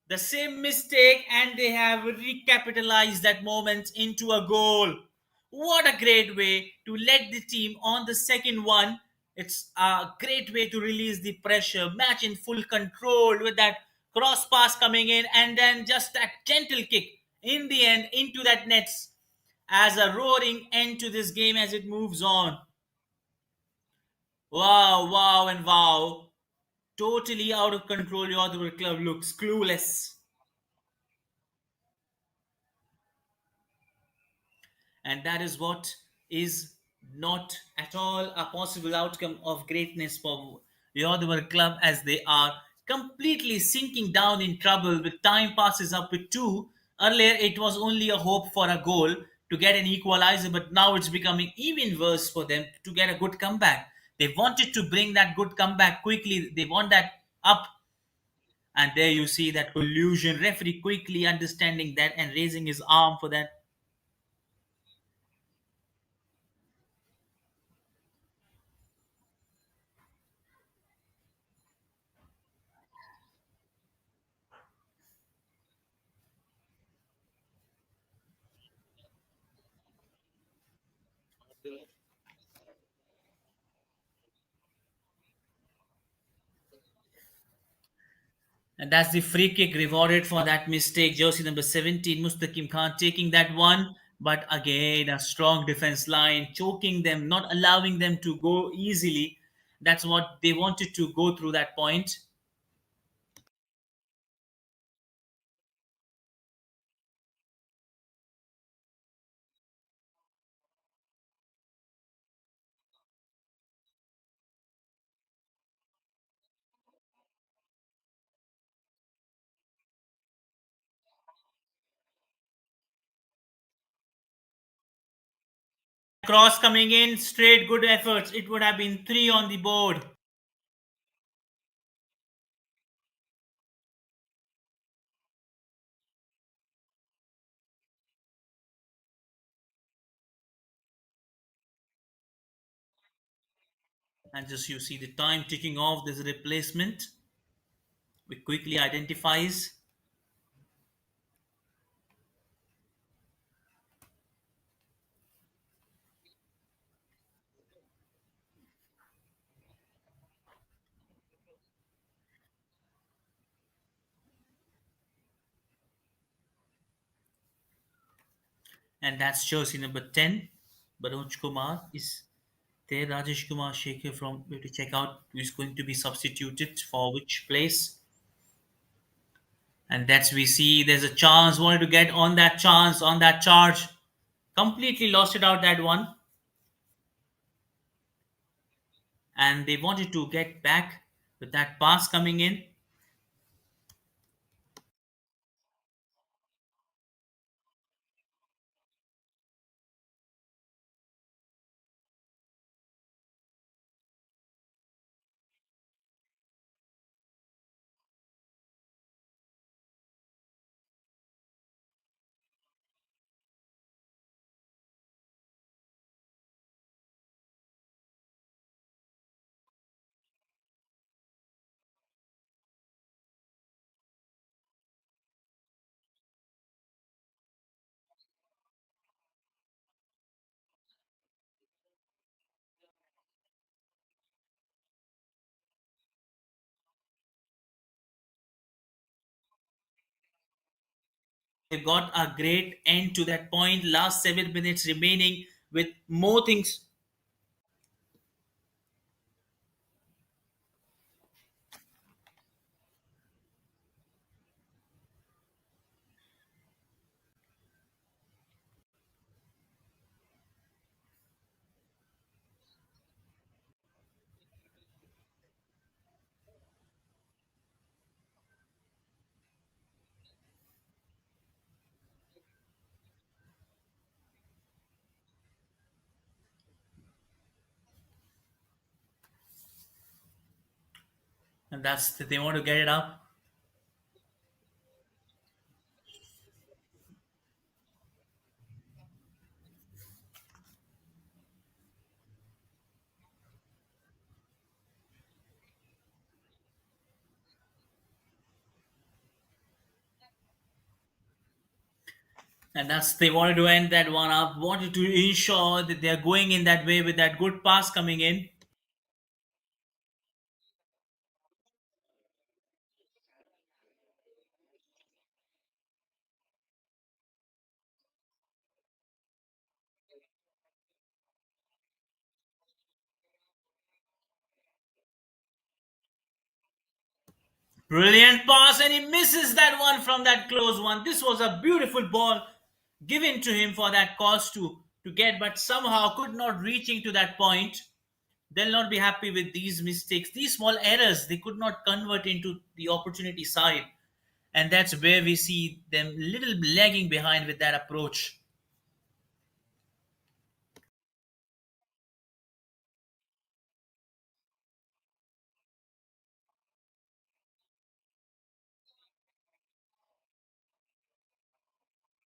The same mistake, and they have recapitalized that moment into a goal. What a great way to let the team on the second one. It's a great way to release the pressure, match in full control with that cross pass coming in, and then just that gentle kick in the end into that nets as a roaring end to this game as it moves on. Wow, wow, and wow. Totally out of control. Your other club looks clueless. And that is what is not at all a possible outcome of greatness for Yodhawar club, as they are completely sinking down in trouble with time passes up with two. Earlier it was only a hope for a goal to get an equalizer, but now it's becoming even worse for them to get a good comeback. They wanted to bring that good comeback quickly, they want that up, and there you see that collusion, referee quickly understanding that and raising his arm for that. And that's the free kick rewarded for that mistake. Jersey number 17, Mustaqim Khan taking that one. But again, a strong defense line, choking them, not allowing them to go easily. That's what they wanted to go through that point. Cross coming in, straight good efforts. It would have been three on the board. And just you see the time ticking off. There's a replacement. We quickly identifies. and that's jersey number 10. Baroj Kumar is there. Rajesh Kumar Shekhar from, we have to check out who's going to be substituted for which place. And that's, we see there's a chance, wanted to get on that chance, on that charge. Completely lost it out that one. And they wanted to get back with that pass coming in. They got a great end to that point. Last 7 minutes remaining with more things. And that's, they want to get it up. And that's, they wanted to end that one up, wanted to ensure that they're going in that way with that good pass coming in. Brilliant pass, and he misses that one from that close one. This was a beautiful ball given to him for that cause to get, but somehow could not reaching to that point. They'll not be happy with these mistakes, these small errors. They could not convert into the opportunity side, and that's where we see them little lagging behind with that approach.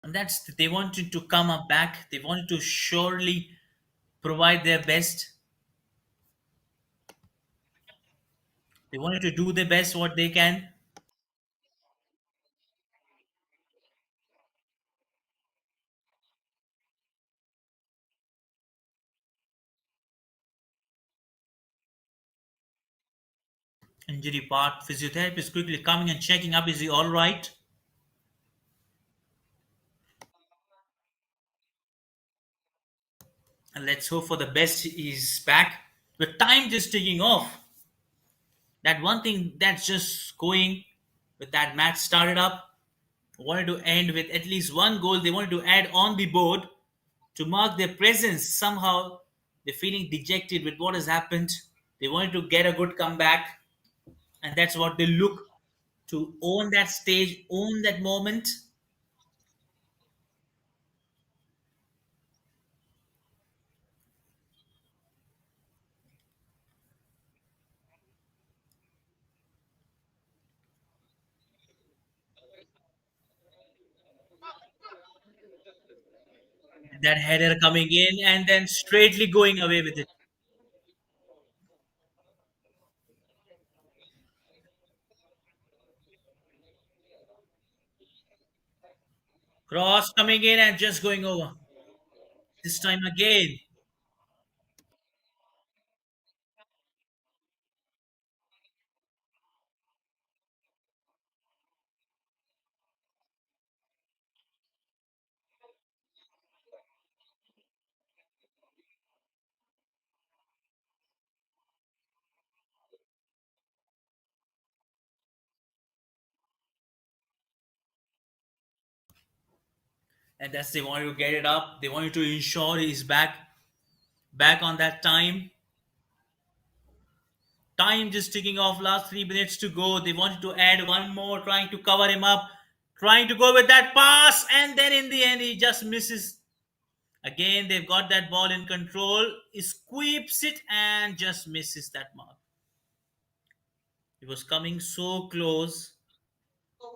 And that's, they wanted to come up back. They wanted to surely provide their best. They wanted to do their best what they can. Injury part, physiotherapist quickly coming and checking up, is he all right? And let's hope for the best. He's back. The time just ticking off. That one thing that's just going with that match started up. Wanted to end with at least one goal. They wanted to add on the board to mark their presence. Somehow they're feeling dejected with what has happened. They wanted to get a good comeback, and that's what they look to own that stage, own that moment. That header coming in and then straightly going away with it. Cross coming in and just going over. This time again. and that's they wanted to get it up. They wanted to ensure he's back on that time. Time just ticking off. Last 3 minutes to go. They wanted to add one more, trying to cover him up, trying to go with that pass, and then in the end he just misses. Again, they've got that ball in control. He sweeps it and just misses that mark. It was coming so close,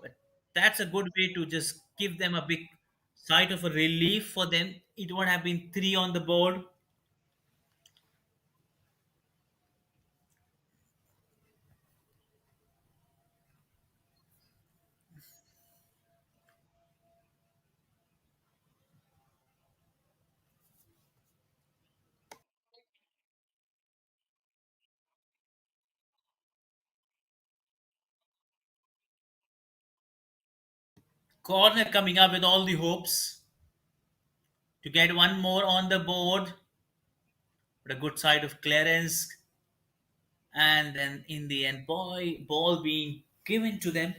but that's a good way to just give them a big sight of a relief for them. It would have been three on the board. Corner coming up with all the hopes to get one more on the board, but a good side of clearance, and then in the end, ball being given to them.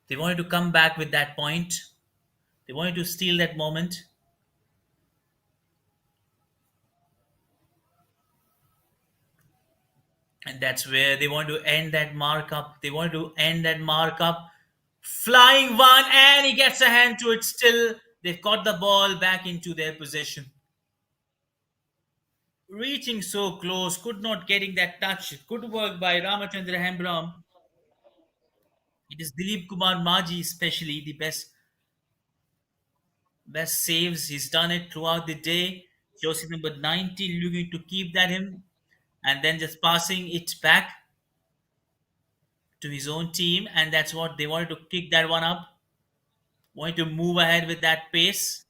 They wanted to come back with that point. They wanted to steal that moment, and that's where they want to end that markup. They want to end that markup. Flying one, and he gets a hand to it. Still, they've got the ball back into their possession. Reaching so close, could not getting that touch. Good work by Ramachandra Hembram. It is Dilip Kumar Maji, especially the best saves. He's done it throughout the day. Jersey number 90 looking to keep that him, and then just passing it back to his own team, and that's what they wanted to kick that one up. Wanted to move ahead with that pace.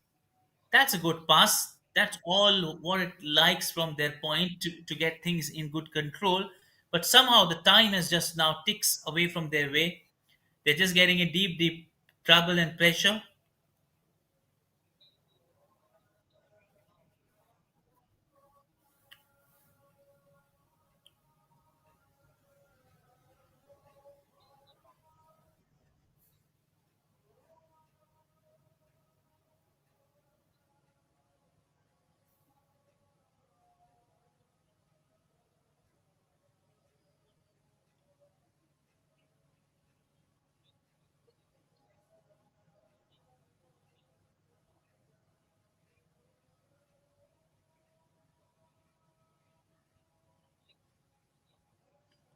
That's a good pass. That's all what it likes from their point to get things in good control. But somehow the time has just now ticks away from their way. They're just getting a deep trouble and pressure.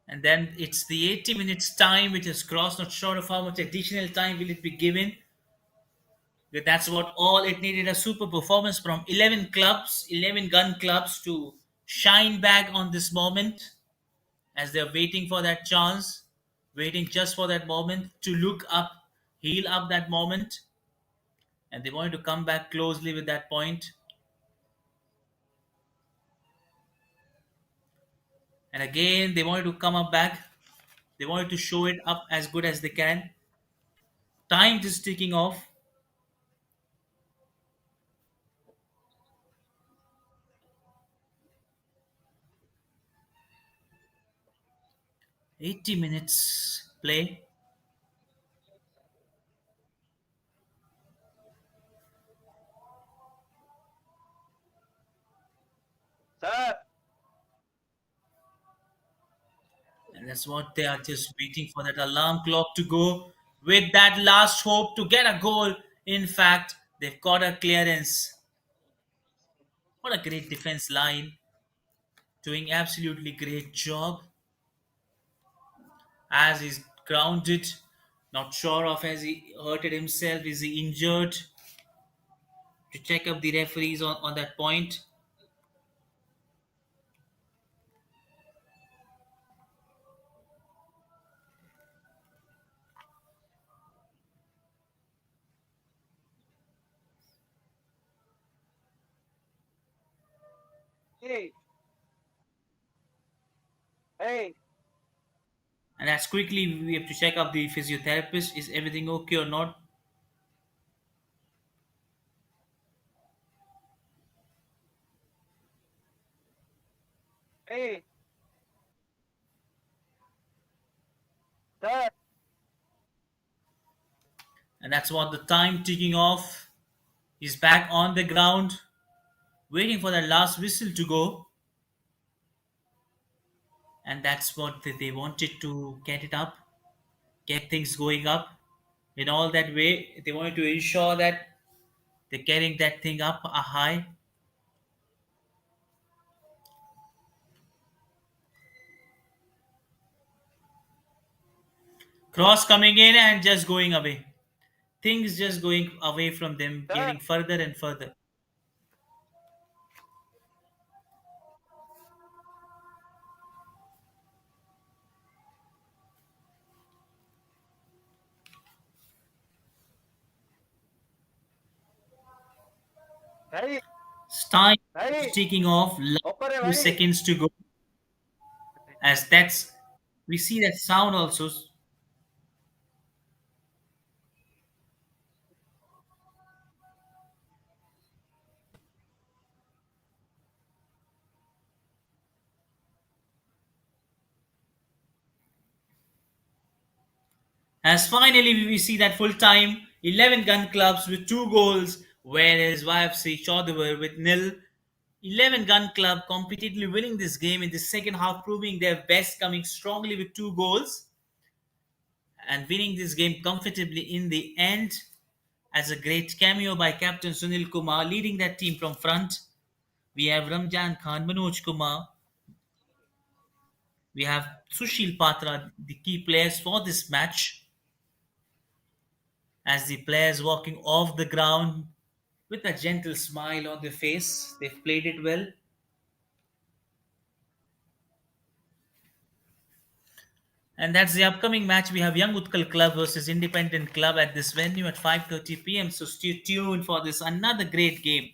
And then it's the 80 minutes time which has crossed. Not sure of how much additional time will it be given. But that's what all it needed, a super performance from 11 clubs, 11 gun clubs to shine back on this moment as they're waiting for that chance, waiting just for that moment to look up, heal up that moment, and they wanted to come back closely with that point. And again, they wanted to come up back. They wanted to show it up as good as they can. Time is ticking off. 80 minutes play. Sir, And that's what they are just waiting for that alarm clock to go with that last hope to get a goal. In fact, they've got a clearance. What a great defense line. Doing absolutely great job as he's grounded. Not sure of has he hurted himself, is he injured? To check up the referees on that point. hey, hey, And as quickly we have to check up the physiotherapist. Is everything okay or not? hey, sir, And that's what the time ticking off. He's back on the ground, waiting for that last whistle to go. And that's what they wanted to get it up, get things going up. In all that way, they wanted to ensure that they're getting that thing up a high. Cross coming in and just going away. Things just going away from them, Sir, getting further and further. भाई Time भाई ticking off, last ऊपर है few भाई. seconds to go. As that's we see that sound also as finally we see that full time 11 gun clubs with 2 goals, whereas YFC Choudwar with nil. 11 gun club competitively winning this game in the second half, proving their best, coming strongly with 2 goals and winning this game comfortably in the end. As a great cameo by Captain Sunil Kumar leading that team from front. We have Ramjan Khan, Manoj Kumar, we have Sushil Patra, the key players for this match. As the players walking off the ground with a gentle smile on their face, they've played it well. And that's the upcoming match. We have Young Utkal Club versus Independent Club at this venue at 5:30 p.m. So stay tuned for this another great game.